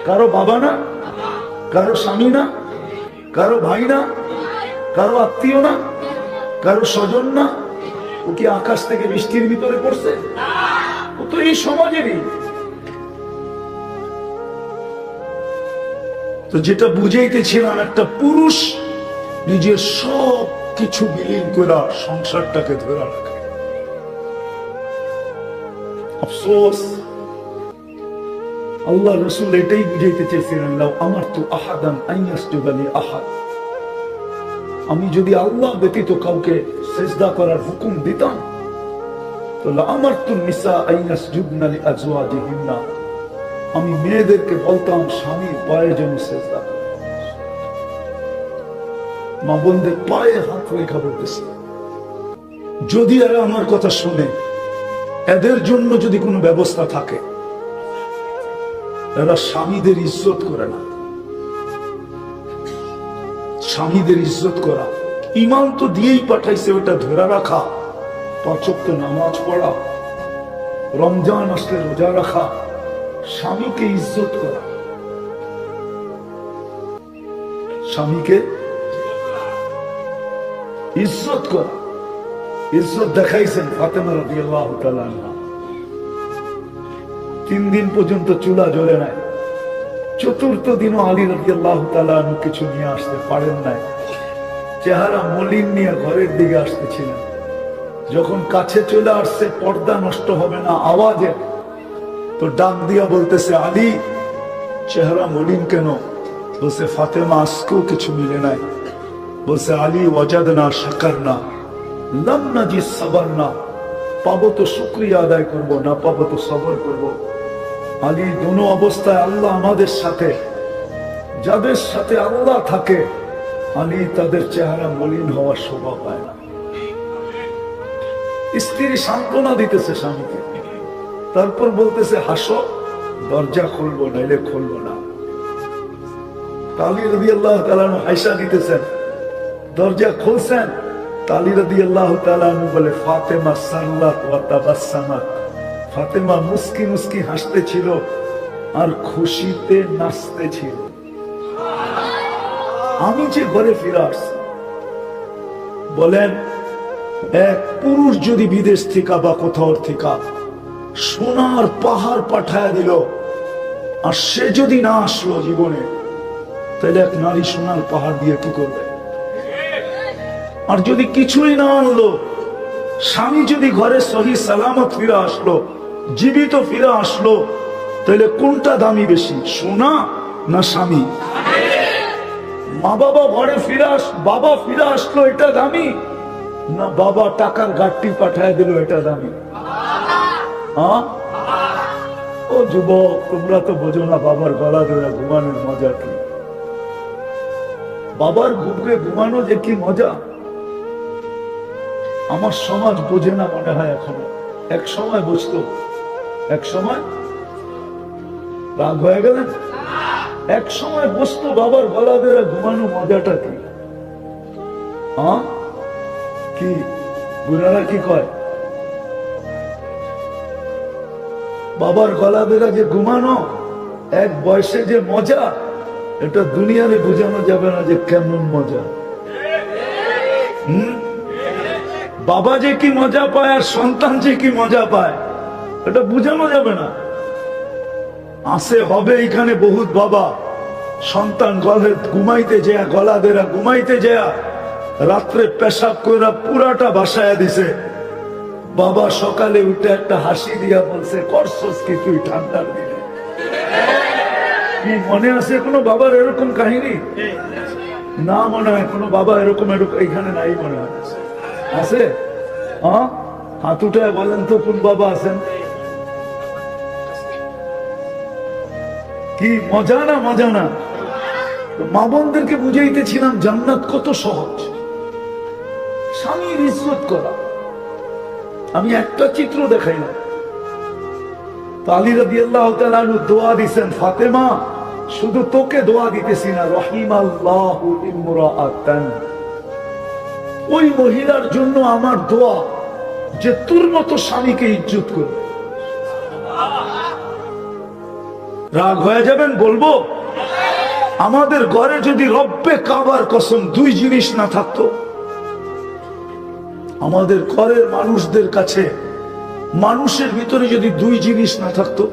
কারো বাবা না? কারো স্বামী না? কারো ভাই না? কারো আত্মীয় না? কারো স্বজন না? ও কি আকাশ থেকে বৃষ্টির ভিতরে পড়ছে? ও তো এই সমাজেরই। তো যেটা বুঝাইতেছিলাম, একটা পুরুষ নিজের সব কিছু বিলীন করে সংসারটাকে ধরে রাখে। আফসোস, আল্লাহ রসুল এটাই বুঝাইতে চেয়েছিলেন, লাউ আমারতু আহাদান আন ইয়াসজুদা লি আহাদ, আমি যদি আল্লাহ ব্যতীত কাউকে সিজদা করার হুকুম দিতাম, তো লা আমারতু নিসা আন ইয়াসজুদনা লি আজওয়াজিহিন্না, আমি মেয়েদেরকে বলতাম স্বামীর পায়ে যেন সিজদা করে। মা বোনদের পায়ে হাত রেখা বলতেছে, যদি এরা আমার কথা শুনে, এদের জন্য যদি কোনো ব্যবস্থা থাকে। এরা স্বামীদের ইজ্জত করে না। স্বামীদের ইজ্জত করা, ইমান তো দিয়েই পাঠাইছে, ওটা ধরে রাখা, 5 ওয়াক্ত নামাজ পড়া, রমজান আসলে রোজা রাখা, স্বামীকে ইজ্জত করা। স্বামীকে ইজ্জত করা, ইজ্জত দেখাইছেন ফাতেমা রাদিয়াল্লাহু তাআলা আনহা। 3 দিন পর্যন্ত চুলা জ্বলে নাই, 4র্থ দিনও আলী রাদিয়াল্লাহু তাআলা আনহু কিছু নিয়ে আসতে পারেন নাই। চেহারা মলিন নিয়ে ঘরের দিকে আসতেছিলেন। যখন কাছে চলে আসছে, পর্দা নষ্ট হবে না আওয়াজে, তো ডাক দিয়া বলতেছে, আলী চেহারা মলিন কেন? বলছে, ফাতেমা আজকেও কিছু মিলে নাই। বলছে, আলী ওয়াজাদনা শাকারনা লাম নাজিদ সাবারনা, পাবো তো শুকরিয়া আদায় করব, না পাবো তো সবর করব। আলী দোনো অবস্থায় আল্লাহ আমাদের সাথে, যাদের সাথে আল্লাহ থাকে, আলী তাদের চেহারা মলিন হওয়ার শোভা পায় না। স্ত্রী সান্ত্বনা দিতেছে স্বামীকে, তারপর বলতেছে, হাসো, দরজা খুলবো নাইলে খুলবো না। আলী রাদিয়াল্লাহু তাআলা হাসা দিতেছেন, দরজা খুলছেন। আলী রাদিয়াল্লাহু তাআলা বলে, ফাতেমা সাল্লাত ওয়া তাবাসসামাত, ফাতেমা মুস্কি মুস্কি হাসতেছিল আর খুশিতে নাচতেছিল। আমি যে ঘরে ফিরে আসছি, বলেন এক পুরুষ যদি বিদেশ থেকে বা কোথাও থেকে সোনার পাহাড় পাঠায় দিল, আর সে যদি না আসলো জীবনে, তাহলে এক নারী সোনার পাহাড় দিয়ে কি করবে? আর যদি কিছুই না আনলো, স্বামী যদি ঘরে সহি সালামত ফিরে আসলো, জীবিত ফিরে আসলো, তাহলে কোনটা দামি বেশি, সোনা না স্বামী? মা বাবা ঘরে বাবা ফিরে আসলো, এটা দামি, না বাবা টাকার গাড়ি পাঠায় দিল, এটা দামি? ও যুবক, তোমরা তো বোঝো না বাবার গলা ধরে ঘুমানোর মজা কি। বাবার বুকে ঘুমানো যে কি মজা। আমার সমাজ বোঝে না মনে হয় এখনো। এক সময় বুঝতো, এক সময় রাগ হয়ে গেলেন, এক সময় বুঝতো বাবার গলা বেড়া ঘুমানো মজাটা কি। কি বুড়ারা কি কয়, বাবার গলা বেড়া যে ঘুমানো এক বয়সে যে মজা, এটা দুনিয়ারে বোঝানো যাবে না যে কেমন মজা। বাবা যে কি মজা পায় আর সন্তান যে কি মজা পায়, এটা বোঝানো যাবে না। আসে হবে এখানে বহুত বাবা সন্তান গলে ঘুমাইতে যায়, গলা বেড়া ঘুমাইতে যায়, রাত্রে পেশাব করে পুরাটা বাসায় দিছে। বাবা সকালে উঠে একটা হাসি দিয়া বলছে, করছস কি তুই ঠান্ডার দিনে? কি মনে আছে কোনো বাবার এরকম কাহিনী? না মনে হয় কোনো বাবা এরকম এখানে নাই মনে হয়। আছে? হাত উঠে বলেন তো কোন বাবা আছেন? কি মজা না মজা না? মা বোনদেরকে বুঝাইতেছিলাম জান্নাত কত সহজ, স্বামীর ইজ্জত করা। আমি একটা চিত্র দেখাইলাম, আলী রাদিয়াল্লাহু তাআলা আনহু দোয়া দিয়েছেন, ফাতেমা শুধু তোকে দোয়া দিতেছি না, রহিমাল্লাহু ইমরাআতান, ওই মহিলার জন্য আমার দোয়া যে তোর মতো স্বামীকে ইজ্জত করবে। রাগ হয়ে যাবেন বলবো, আমাদের ঘরে যদি রব্বে কাবার কসম দুই জিনিস না থাকতো, আমাদের ঘরের মানুষদের কাছে মানুষের ভিতরে যদি দুই জিনিস না থাকতো,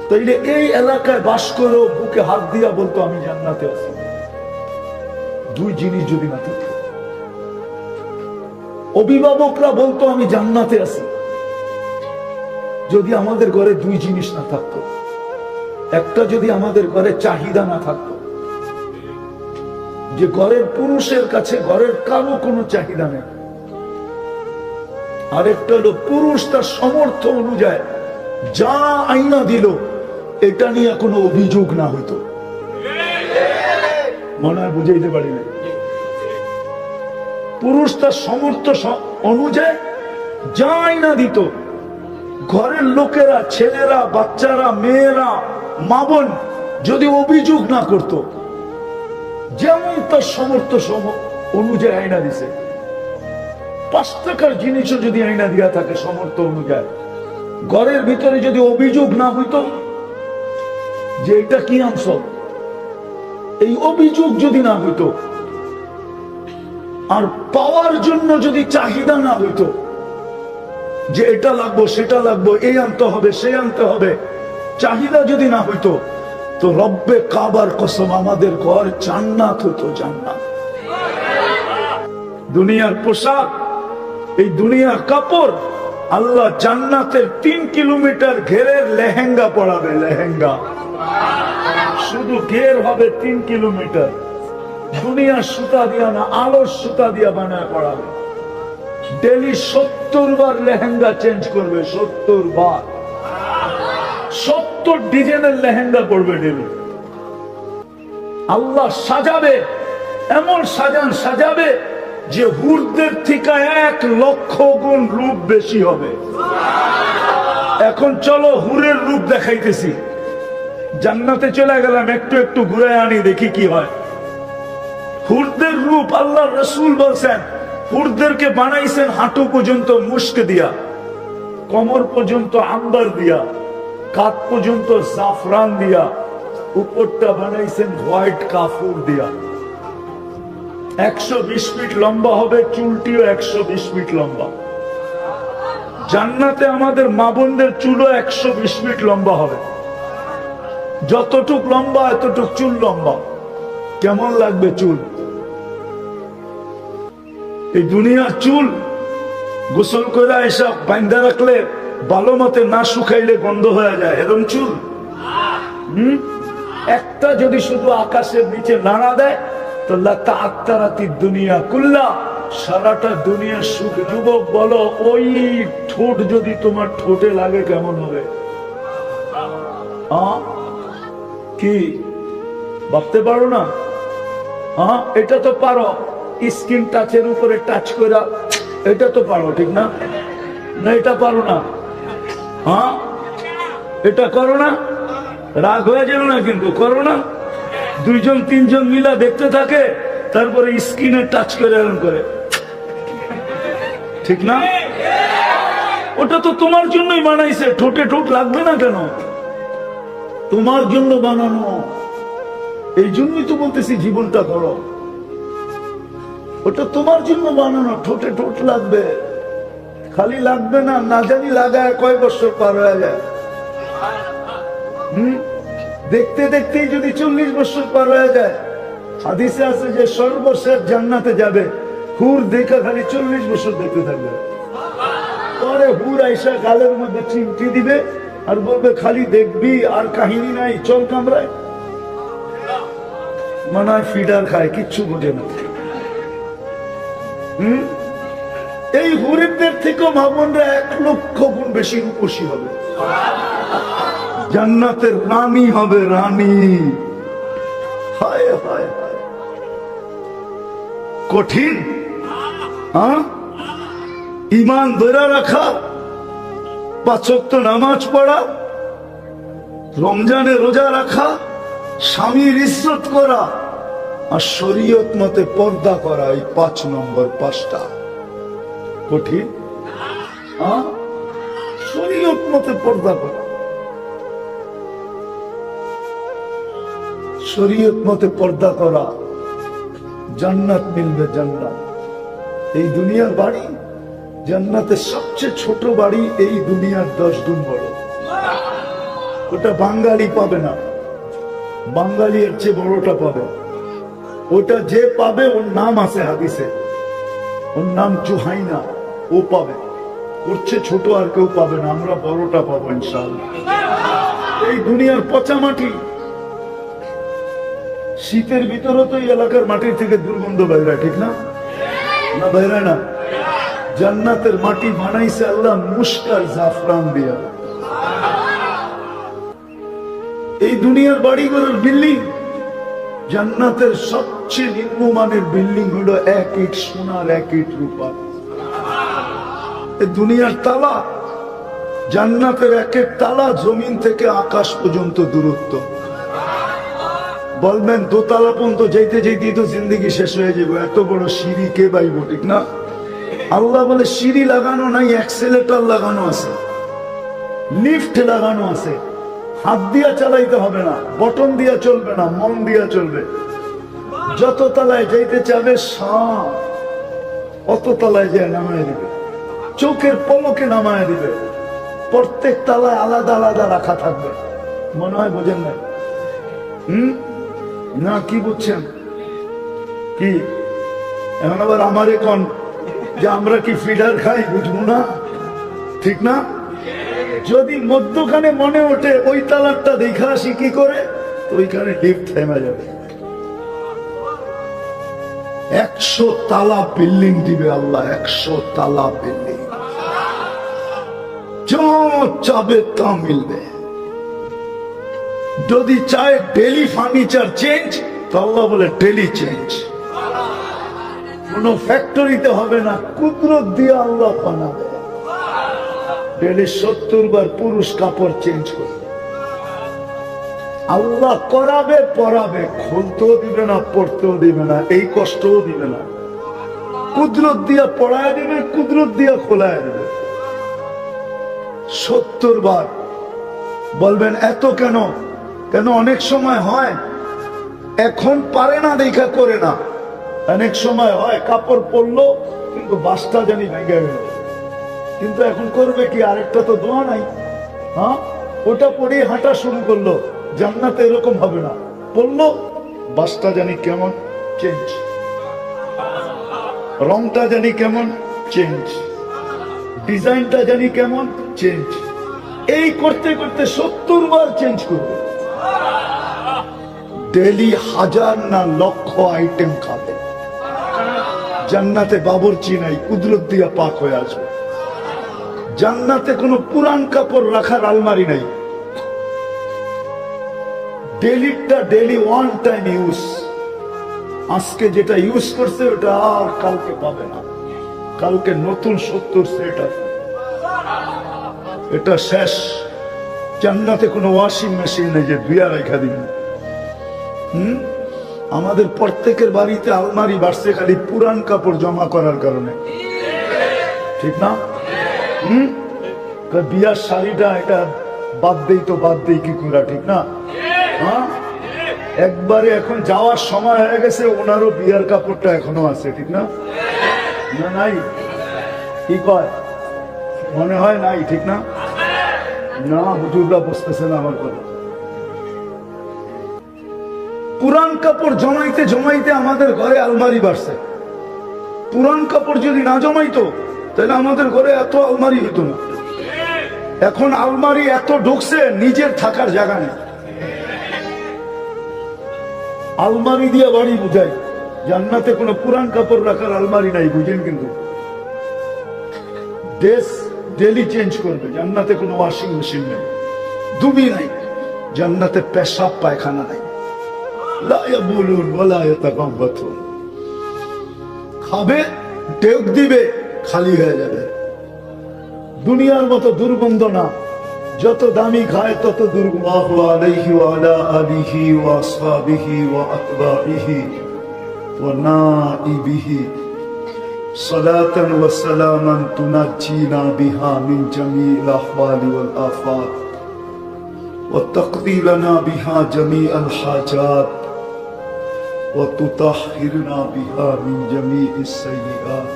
তাইলে এই এলাকায় বাস করেও বুকে হাত দিয়া বলতো আমি জান্নাতে আছি। দুই জিনিস যদি না থাকতো, অভিভাবকরা বলতো আমি জান্নাতে আছি। যদি আমাদের ঘরে দুই জিনিস না থাকতো, একটা যদি আমাদের ঘরে চাহিদা না থাকতো, যে ঘরের পুরুষের কাছে ঘরের কারো কোনো চাহিদা নেই, আরেকটা হলো পুরুষ তার সমর্থ অনুযায়ী যা আইনা দিল এটা নিয়ে কোনো অভিযোগ না হইতো। মনে হয় বুঝাইতে পারি না। পুরুষ তার সমর্থ অনুযায়ী যা আইনা দিত, ঘরের লোকেরা, ছেলেরা, বাচ্চারা, মেয়েরা, মা বোন যদি অভিযোগ না করত, যেমন তার সমর্থ অনুযায়ী আইনা দিছে, 5 টাকার জিনিসও যদি আইনা দিয়া থাকে সমর্থ অনুযায়ী, ঘরের ভিতরে যদি অভিযোগ না হইতো যে এটা কি আনছ, এই অভিযোগ যদি না হইতো, আর পাওয়ার জন্য যদি চাহিদা না হইতো যে এটা লাগবো সেটা লাগবো, এই আনতে হবে সে আনতে হবে, চাহিদা যদি না হইতো, তো রব্বে কাবার কসম আমাদের ঘর জান্নাত হতো। জান্নাত দুনিয়ার পোশাক, এই দুনিয়ার কাপড়, আল্লাহ জান্নাতের 3 কিলোমিটার ঘেরের লেহেঙ্গা পরাবে। লেহেঙ্গা শুধু ঘের হবে 3 কিলোমিটার, দুনিয়ার সুতা দিয়া না, আলোর সুতা দিয়া বানায় পড়াবে। ডেলি 70 বার লেহেঙ্গা চেঞ্জ করবে, 70 বার, 70 ডিজাইনের লেহেঙ্গা পড়বে ডেলি। আল্লাহ সাজাবে, এমন সাজাবে যে হুরদের থেকে 1 লক্ষ গুণ রূপ বেশি হবে। এখন চলো হুরের রূপ দেখাইতেছি। জান্নাতে চলে গেলাম, একটু একটু ঘুরে আনি, দেখি কি হয়। হুরদের রূপ আল্লাহ রাসূল বলছেন, হুরদেরকে বানাইছেন হাঁটু পর্যন্ত মুস্ক দিয়া, কোমর পর্যন্ত আম্বার দিয়া, কাঁধ পর্যন্ত জাফরান দিয়া, উপরটা বানাইছেন হোয়াইট কাফুর দিয়া। 120 ফিট লম্বা হবে, চুলটিও 120 ফিট লম্বা। জান্নাতে আমাদের মা বোনদের চুলও 120 ফিট লম্বা হবে। যতটুক লম্বা এতটুক চুল লম্বা। কেমন লাগবে চুল? এই দুনিয়ার চুল গোসল করে এসব বাঁধা রাখলে ভালো মতে না শুকাইলে গন্ধ হয়ে যায়, এরকম চুল। একটা যদি শুধু আকাশের নিচে নাড়া দেয় তো লাতাআত্তারাতি দুনিয়া কুল্লা, সারাটা দুনিয়ার সুখ। যুবক বলো, ওই ঠোঁট যদি তোমার ঠোঁটে লাগে কেমন হবে? কি ভাবতে পারো না? এটা তো পারো, স্কিন টাচের উপরে টাচ করা, এটা তো পারো ঠিক না? না এটা পারো না? হ্যাঁ এটা করো না, রাগ হয়ে যাবে না কিন্তু, করো না। দুইজন তিনজন মিলা দেখতে থাকে, তারপরে স্কিনে টাচ করে এরকম করে, ঠিক না? ওটা তো তোমার জন্যই বানাইছে, ঠোঁটে ঠোঁট লাগবে না কেন? তোমার জন্য বানানো, এই জন্যই তো বলতেছি জীবনটা করো। ওটা তোমার জন্য বানানো, ঠোঁটে ঠোঁট লাগবে, খালি লাগবে না, না জানি লাগায় কয় বছর পার হয়ে যায়। দেখতে দেখতেই যদি 40 বছর পার হয়ে যায়, হাদিসে আছে যে সর্বশেষ জান্নাতে যাবে হুর দেখা খালি 40 বছর দেখতে থাকবে। পরে হুর আইসা গালের মধ্যে চিমটি দিবে আর বলবে খালি দেখবি আর কাহিনী নাই, চল কামরায়। মনে হয় ফিডার খায়, কিচ্ছু বোঝে না। এই হুরিদের থেকেও মামুনরা 1 লক্ষ গুণ বেশি রূপসী হবে, জান্নাতের রানী হবে, রানী। হায় হায় হায়, কঠিন। হ্যাঁ, ঈমান ধরে রাখা, 5 ওয়াক্ত নামাজ পড়া, রমজানে রোজা রাখা, স্বামীর ইজ্জত করা, আর শরীয়ত মতে পর্দা করা, এই 5 নম্বর 5টা কঠিন। শরীয়ত মতে পর্দা করা, শরীয়ত মতে পর্দা করা, জান্নাত মিলবে, জান্নাত। এই দুনিয়ার বাড়ি, জান্নাতের সবচেয়ে ছোট বাড়ি এই দুনিয়ার 10 গুণ বড়। ওটা বাঙালি পাবে না, বাঙালি এর চেয়ে বড়টা পাবে। ওটা যে পাবে ওর নাম আছে হাদিসে, ওর নাম জুহাইনা, ও পাবে। ওর চেয়ে ছোট আর কেউ পাবে না, আমরা বড়টা পাবো ইনশাআল্লাহ। এই দুনিয়ার পচা মাটি, শীতের ভিতরে তো এই এলাকার মাটির থেকে দুর্গন্ধ বাইরে, ঠিক না? না বাইরে না? জান্নাতের মাটি বানাইছে আল্লাহ মুশকার জাফরান দিয়া। এই দুনিয়ার বাড়িগুলোর বিল্ডিং, জান্নাতের সবচেয়ে নিম্নমানের বিল্ডিং হলো 1 ইট সোনার 1 ইট রূপা। এই দুনিয়ার তালা, জান্নাতের 1 তালা জমিন থেকে আকাশ পর্যন্ত দূরত্ব। বলবেন দোতলা পর্যন্ত যেতে যেতেই তো জিন্দগি শেষ হয়ে যাবে, এত বড় সিঁড়ি কে বাইব, ঠিক না? আল্লাহ বলে সিঁড়ি লাগানো নাই, অ্যাক্সেলেটর লাগানো আছে, লিফট লাগানো আছে। হাত দিয়া চালাইতে হবে না, বটন দিয়া চলবে না, মন দিয়া চলবে। যত তলায় যাইতে চাবে অত তলায় যায় নামায় দিবে, চোখের পলকে নামায় দিবে। প্রত্যেক তলায় আলাদা আলাদা রাখা থাকবে। মনে হয় বোঝেন না? না কি বুঝছেন? কি এখন আবার আমারে কোন যে আমরা কি ফিডার খাই, বুঝবো না, ঠিক না? যদি মধ্যখানে মনে ওঠে ওই তালারটা দেখা আসি কি করে, তো ওইখানে লিফট থেমে যাবে। 100 তালা বিল্ডিং দিবে আল্লাহ, 100 তালা বিল্ডিং, যা চাবে তা মিলবে। যদি চায় ডেলি ফার্নিচার চেঞ্জ, তো আল্লাহ বলে ডেলি চেঞ্জ। কোন ফ্যাক্টরিতে হবে না, কুদরত দিয়ে আল্লাহ বানাবে। ডেলি 70 বার পুরুষ কাপড় চেঞ্জ করবে, আল্লাহ করাবে, পরাবে, খুলতেও দিবে না, পড়তেও দিবে না, এই কষ্টও দিবে না। কুদরত দিয়া পড়ায় দিবে, কুদরত দিয়া খোলায় দিবে। 70 বার। বলবেন এত কেন? কেন অনেক সময় হয় এখন পারে না দেখা করে না, অনেক সময় হয় কাপড় পরলো কিন্তু বাসটা জানি ভেঙে গেল, কিন্তু এখন করবে কি, আরেকটা তো দোয়া নাই। হ্যাঁ, ওটা পরে হাঁটা শুরু করলো। জান্নাতে এরকম হবে না, পড়লো বাসটা জানি কেমন চেঞ্জ, রংটা জানি কেমন চেঞ্জ, ডিজাইনটা জানি কেমন চেঞ্জ। এই করতে করতে 70 বার চেঞ্জ করবে। ডেলি 1000 না লক্ষ আইটেম খাবে। জান্নাতে বাবুর্চি নাই, কুদরত দিয়া পাক হয়ে আসবে। জান্নাতে কোনো পুরান কাপড় রাখার আলমারি নাই, ডেলিটা ডেলি ওয়ান টাইম ইউজ। আজকে যেটা ইউজ করছে ওটা আর কালকে পাবে না, কালকে নতুন 70 সেট আছে, এটা শেষ। জান্নাতে কোনো ওয়াশিং মেশিন নেই যে ধুয়া রেখা দিবেন। আমাদের প্রত্যেকের বাড়িতে আলমারি বাড়ছে খালি পুরান কাপড় জমা করার কারণে, ঠিক না? বিয়ার শাড়িটা এটা বাদ দেই তো বাদ দেই কি করে, ঠিক না? হ্যাঁ, একবারে এখন যাওয়ার সময় হয়ে গেছে, ওনারও বিয়ার কাপড়টা এখনো আছে, ঠিক না? না নাই, কি কয় মনে হয় নাই, ঠিক না? না, হুজুররা বুঝতেছে না আমার কথা। পুরান কাপড় জমাইতে জমাইতে আমাদের ঘরে আলমারি বাড়ছে। পুরান কাপড় যদি না জমাইতো তাহলে আমাদের ঘরে এত আলমারি হতো না। এখন আলমারি এত ঢুকছে, নিজের থাকার জায়গা নেই। আলমারি দিয়ে বাড়ি বুঝাই, জান্নাতে কোনো পুরান কাপড় রাখার আলমারি নাই, বুঝেন? কিন্তু ড্রেস ডেলি চেঞ্জ করবে। জান্নাতে কোনো ওয়াশিং মেশিন নেই, দুবি নাই। জান্নাতে পেশাব পায়খানা নাই। লা ইয়াবুলুন ওয়ালা ইয়াতাগাব্বাতুন। খাবে, টেক দিবে, খালি হয়ে যাবে। দুনিয়ার মতো দুর্গন্ধ না, যত দামি খায় তত দুর্গন্ধ। আলাইহি ওয়া আলা আলিহি ওয়া আসহাবিহি ওয়া আতবাইহি ওয়া নাইবিহি সালাতান ওয়া সালামান তুনাজ্জিনা বিহা মিন জামিল আহওয়ালি ওয়াল আফাত ওয়া তাকদি লানা বিহা জামিআল হাজাত ওয়া তুতাহহিরনা বিহা মিন জামিইস সাইয়্যাত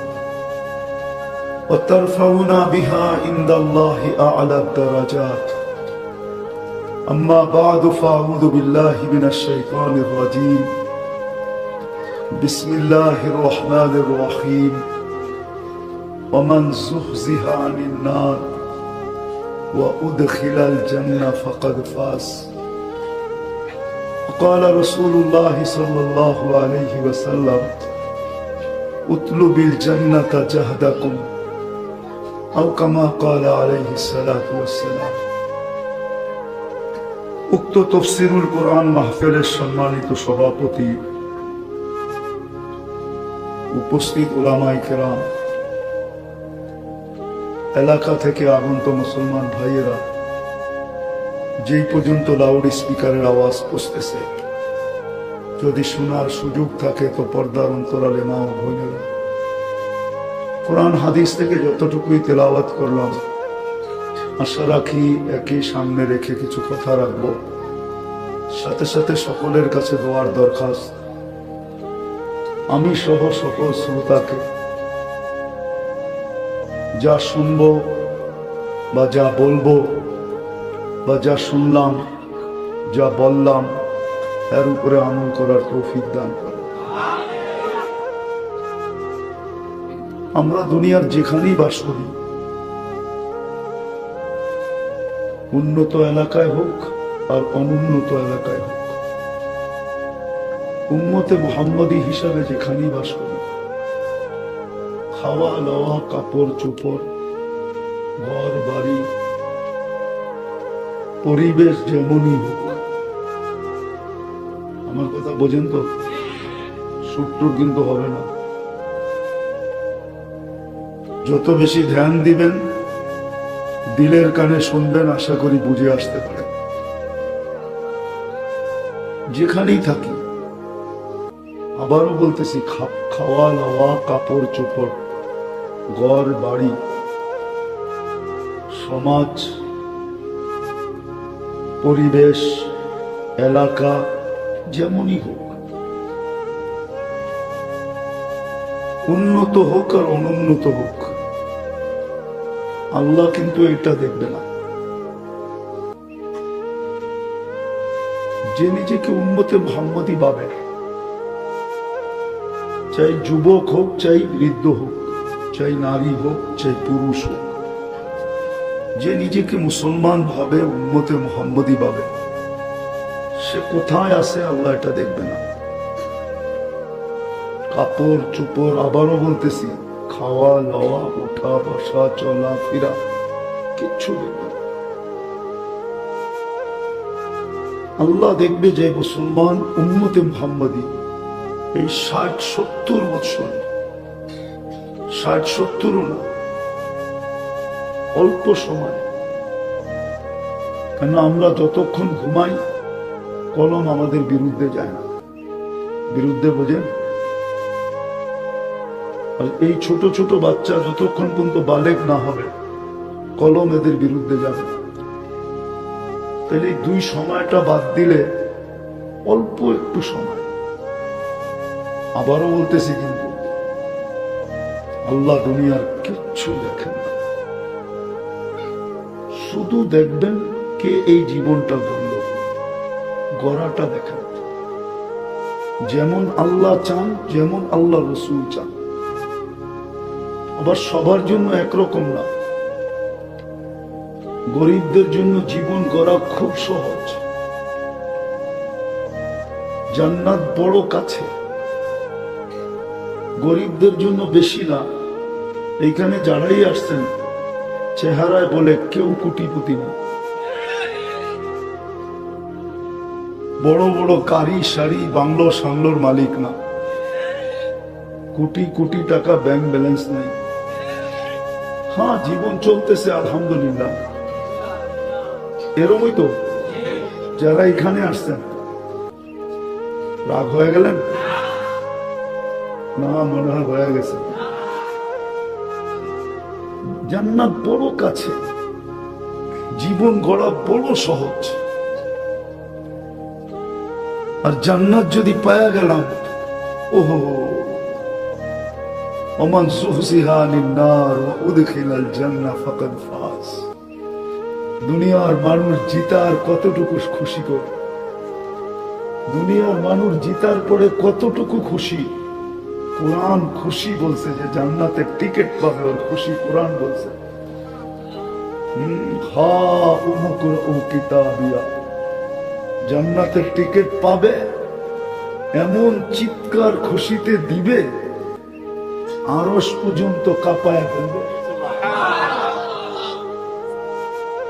وترفعنا بها عند الله أعلى الدرجات. أما بعد فأعوذ بالله من الشيطان الرجيم. بسم الله الرحمن الرحيم. ومن زحزح عن النار وأدخل الجنة فقد فاز. قال رسول الله صلى الله عليه وسلم اطلب الجنة جهدكم أو كما قال عليه الصلاة والسلام. উক্ত তাফসীরুল কোরআন মাহফিলের সম্মানিত সভাপতি, উপস্থিত উলামায়ে কেরাম, এলাকা থেকে আগত মুসলমান ভাইয়েরা, যেই পর্যন্ত লাউড স্পিকারের আওয়াজ পৌঁছতেছে, যদি শোনার সুযোগ থাকে তো পর্দার অন্তরালে মা ও বোনেরা, কোরআন হাদিস থেকে যতটুকুই তেলাওয়াত করলাম, আশা রাখি একই সামনে রেখে কিছু কথা রাখবো। সাথে সাথে সকলের কাছে দোয়ার দরখাস্ত, আমি সহ সকল শ্রোতাকে যা শুনবো বা যা বলবো বা যা শুনলাম, যা বললাম, এর উপরে আমল করার তৌফিক দান করে। আমরা দুনিয়ার যেখানেই বাস করি, উন্নত এলাকায় হোক আর অনুন্নত এলাকায় হোক, উম্মতে মুহাম্মদী হিসাবে যেখানেই বাস করি, খাওয়া লওয়া, কাপড় চোপড়, ঘর বাড়ি, পরিবেশ যেমনই হোক, আমার কথা বোঝেন তো? সুট্টুর কিন্তু হবে না। যত বেশি ধ্যান দিবেন, দিলের কানে শুনবেন, আশা করি বুঝে আসতে পারে। যেখানেই থাকি, আবারও বলতেছি, খাওয়া দাওয়া, কাপড় চোপড়, ঘর বাড়ি, সমাজ, পরিবেশ, এলাকা যেমনই হোক, উন্নত হোক আর অনুন্নত হোক, আল্লাহ কিন্তু এটা দেখবে না। যে নিজেকে উম্মতে মুহাম্মদী ভাবে, চাই যুবক হোক, চাই বৃদ্ধ হোক, চাই নারী হোক, চাই পুরুষ হোক, যে নিজেকে মুসলমান ভাবে, উম্মতে মুহাম্মদী ভাবে, সে কোথায় আছে আল্লাহ এটা দেখবে না। কাপড় চোপড়, আবারও বলতেছি, খাওয়া লওয়া, ওঠা বসা, চলা ফেরা, কিচ্ছু দেখবে না। আল্লাহ দেখবে যে মুসলমান উম্মতে মুহাম্মদী, এই 60-70 বছর, 60-70 না, অল্প সময়। কেন আমরা যতক্ষণ ঘুমাই কলম আমাদের বিরুদ্ধে যায় না। বিরুদ্ধে বোঝেন? আর এই ছোট ছোট বাচ্চা যতক্ষণ পর্যন্ত বালেগ না হবে কলম এদের বিরুদ্ধে যাবে। তাহলে এই দুই সময়টা বাদ দিলে অল্প একটু সময়। আবারও বলতেছি, কিন্তু আল্লাহ দুনিয়ার কিচ্ছু দেখেন না, শুধু দেখবেন কে এই জীবনটা গড়ল, গড়াটা দেখেন। যেমন আল্লাহ চান, যেমন আল্লাহ রসুল চান। আবার সবার জন্য একরকম না। গরিবদের জন্য জীবন গড়া খুব সহজ, জান্নাত বড় কাছে। গরিবদের জন্য বেশি না। এইখানে যারাই আসছেন চেহারায় বলে কেউ কোটিপতি না, বড় বড় গাড়ি শাড়ি বাংলো সাংলোর মালিক না, কোটি কোটি টাকা ব্যাংক ব্যালেন্স নাই। হ্যাঁ, জীবন চলতেছে আলহামদুলিল্লাহ। এরকমই তো যারা এখানে আসছেন। রাগ হয়ে গেলেন? না, মনে হয় হয়ে গেছে। জান্নাত বড় কাছে, জীবন গড়া বড় সহজ। আর জান্নাত যদি পায়া গেলাম, ওহো, ওমান যুহজিহা আনিন নার ওয়া উদখিলাল জান্নাহ ফাকাদ ফাজ। দুনিয়ার মানুষ জিতার কতটুকু খুশি করে, দুনিয়ার মানুষ জিতার পরে কতটুকু খুশি। কোরআন খুশি বলছে যে জান্নাতের টিকিট পাবে, ওর খুশি কোরআন বলছে। জান্নাতের টিকিট পাবে, এমন চিৎকার খুশিতে দিবে আরশ পর্যন্ত কাঁপায় ফেলবে।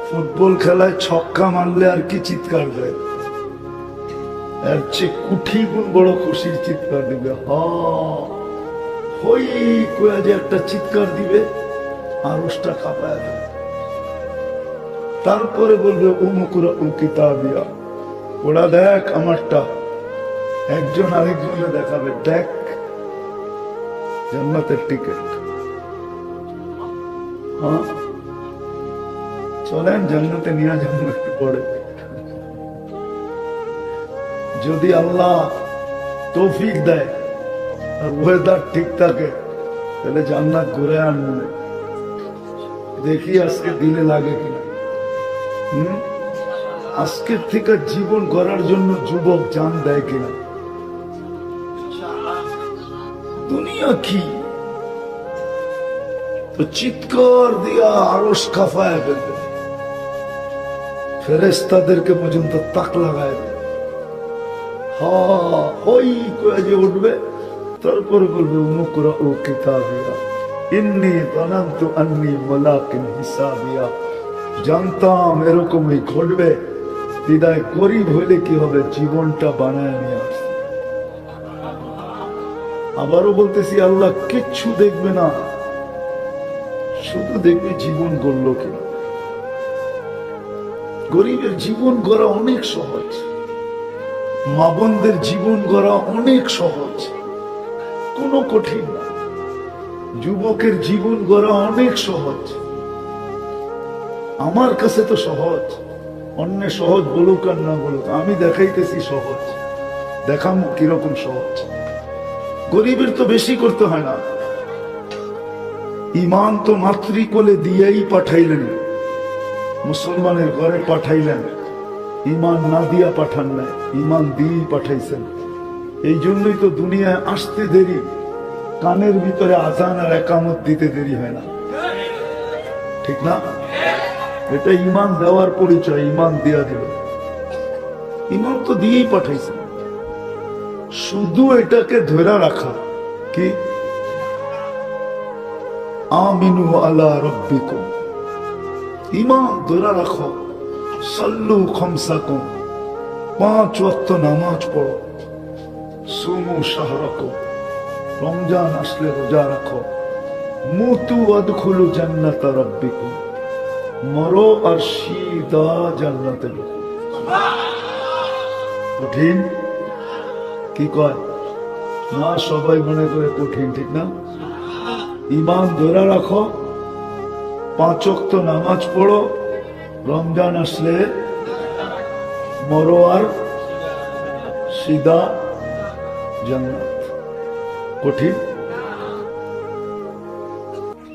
ফুটবল খেলায় ছক্কা মারলে আর কি চিৎকার দেয়, এর চেয়ে কুঠি গুণ বড় খুশির চিৎকার দিবে। হই কয়ে যে একটা চিৎকার দিবে, আরশটা কাঁপায় দেবে। তারপরে বলবে উমুকুরা উ কিতাবিয়া, ওরা দেখ আমারটা। একজন আরেকজনে দেখাবে, দেখ জান্নাতের টিকিট। হ্যাঁ, চলেন জান্নাতে নিয়ে যান একটু পরে। যদি আল্লাহ তৌফিক দেয় আর ওয়েদার ঠিক থাকে, তাহলে জান্নাত ঘুরে আনবে। দেখি আজকে দিলে লাগে কিনা। আজকের থেকে জীবন গড়ার জন্য যুবক জান দেয় কিনা। দুনিয়া কি তো চিৎকার দিয়া আরশ কাঁপায় ফেলবে, ফেরেশতাদেরকে পর্যন্ত তাক লাগায় দেবে। হই করে যে উঠবে, তারপরে বলবে উমুকরা ও কিতাবিয়া ইন্নী যানানতু আন্নী মুলাকিন হিসাবিয়া। জানতাম এরকমই ঘটবে, বিদায় গরিব হইলে কি হবে, জীবনটা বানায় নিয়ে আসবে। আবারও বলতেছি, আল্লাহ কিচ্ছু দেখবে না, শুধু দেখবে জীবন গড়ল কিনা। গরিবের জীবন গড়া অনেক সহজ, মা বোনদের জীবন গড়া অনেক সহজ, কোনো কঠিন না। যুবকের জীবন গড়া অনেক সহজ, আমার কাছে তো সহজ। অন্য সহজ বলুক আর না বলুক, আমি দেখাইতেছি সহজ। দেখাম কিরকম সহজ। গরিবের তো বেশি করতে হয় না। ইমান তো মাতৃকোলে দিয়েই পাঠাইলেন, মুসলমানের ঘরে পাঠাইলেন। ইমান না দিয়া পাঠান নাই, ইমান দিয়েই পাঠাইছেন। এই জন্যই তো দুনিয়ায় আসতে দেরি, কানের ভিতরে আজান আর একামত দিতে দেরি হয় না, ঠিক না? এটা ইমান দেওয়ার পরিচয়, ইমান দিয়া দিল। ইমান তো দিয়েই পাঠাইছেন, শুধু এটাকে ধরে রাখা কি আমিনু আলা রাব্বিকুম, ইমান ধরে রাখো। সাল্লু খামসাকুম, 5 ওয়াক্ত নামাজ পড়ো। সুমু শাহরাকো, রমজান আসলে রোজা রাখো। মুতু আদখুলু জান্নাতা রাব্বিকুম, মরো আর সিদা জান্নাতে ঢুকো। কঠিন কি কয় না, সবাই মনে করে কঠিন, ঠিক না? ইমান ধরে রাখো, 5 ওয়াক্ত নামাজ পড়ো, রমজান আসলে মরো আর সিদা জান্নাত। কঠিন।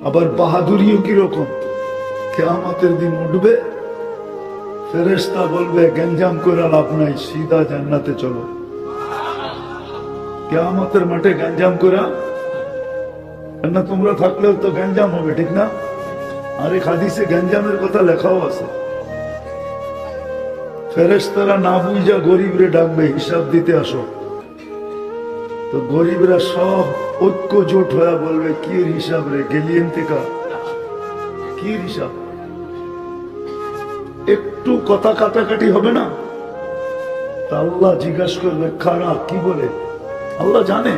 আবার বাহাদুরিও কিরকম, কিয়ামতের দিন উঠবে, ফেরেশতা বলবে গঞ্জাম করে লাভ নাই, সিধা জান্নাতে চলো। কিয়ামতের মাঠে গঞ্জাম করে না, তোমরা থাকলেও তো গঞ্জাম হবে, ঠিক না? আর এক হাদিসে গঞ্জামের কথা লেখাও আছে। ফেরেশতারা না বুঝা গরিবরে ডাকবে, হিসাব দিতে আসো। তো গরিবরা সব ঐক্য জোট হয়ে বলবে কি হিসাব রে, গেলিয়েন থেকে কি হিসাব? একটু কথা কাটাকাটি হবে না? তা আল্লাহ জিজ্ঞাসা করবে খারা কি বলে, আল্লাহ জানে।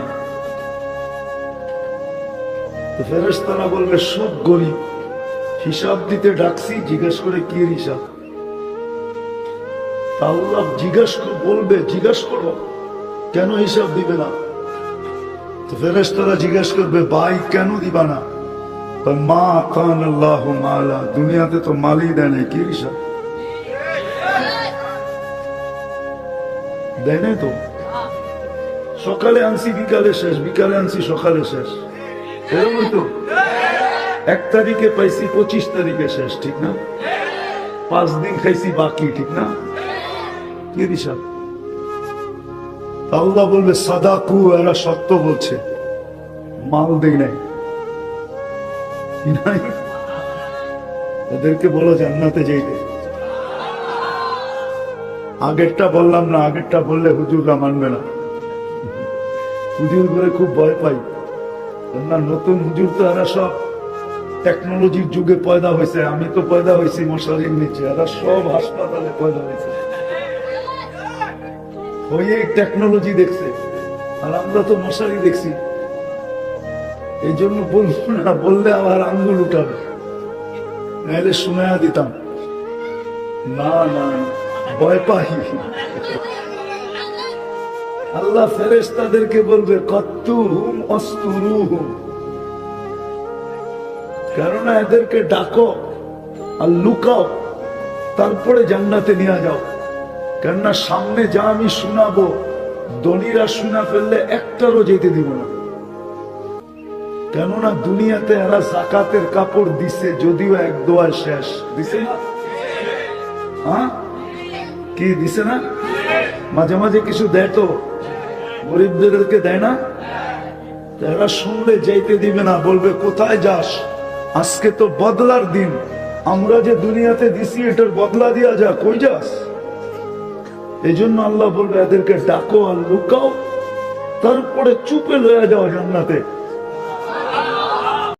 তো ফেরেশতারা বলবে সব গরিব, হিসাব দিতে ডাকছি, জিজ্ঞেস করে কি হিসাব? তা আল্লাহ বলবে জিজ্ঞাসা করো কেন হিসাব দিবে না? তো ফেরেশতারা জিজ্ঞাসা করবে ভাই কেন দিবা না? মা কান আল্লাহ মালা, দুনিয়াতে তো মালই দেয় নাই, কি হিসাব দেয় নাই তো? সকালে আনছি বিকালে শেষ, বিকালে আনছি সকালে শেষ, এরকম তো। 1 তারিখে পাইছি 25 তারিখে শেষ, ঠিক না? 5 দিন খাইছি বাকি, ঠিক না? কি হিসাব? আল্লাহ বলবে সাদাকু, এরা সত্য বলছে, মাল দেয় নাই। এদেরকে বলো জান্নাতে যাইতে। আগেরটা বললাম না, আগেরটা বললে হুজুররা মানবে না। হুজুর করে খুব ভয় পাই না, নতুন হুজুর তো এরা সব টেকনোলজির যুগে পয়দা হয়েছে। আমি তো পয়দা হয়েছি মশারির নিচে, এরা সব হাসপাতালে পয়দা হয়েছে, হয়ে টেকনোলজি দেখছে, আর আমরা তো মশারি দেখছি। এই জন্য বলবো না, বললে আবার আঙ্গুল উঠাবে, নাহলে শুনায়া দিতাম। না না, ভয় পাই। আল্লাহ ফেরেশতাদেরকে বলবে কত্তুহুম অস্তুরুহুম, কেননা এদেরকে ডাকো আর লুকাও, তারপরে জান্নাতে নিয়ে যাও। কেননা সামনে যা আমি শোনাবো, দলীরা শোনা ফেললে একটারও যেতে দিব না। কেননা দুনিয়াতে এরা যাকাতের কাপড় দিছে, যদিও 1 দোয়ায় শেষ দিছে না। হ্যাঁ কি দিছে না? মাঝে মাঝে কিছু দেয় তো, গরিবদেরকে দেয় না? এরা শুনলে যাইতে দিবে না, বলবে কোথায় যাস, আজকে তো বদলার দিন, আমরা যে দুনিয়াতে দিছি এটার বদলা দিয়া যা, কই যাস? এই জন্য আল্লাহ বলবে এদেরকে ডাকো আর লুকাও, তারপরে চুপে লয়ে যাও জান্নাতে।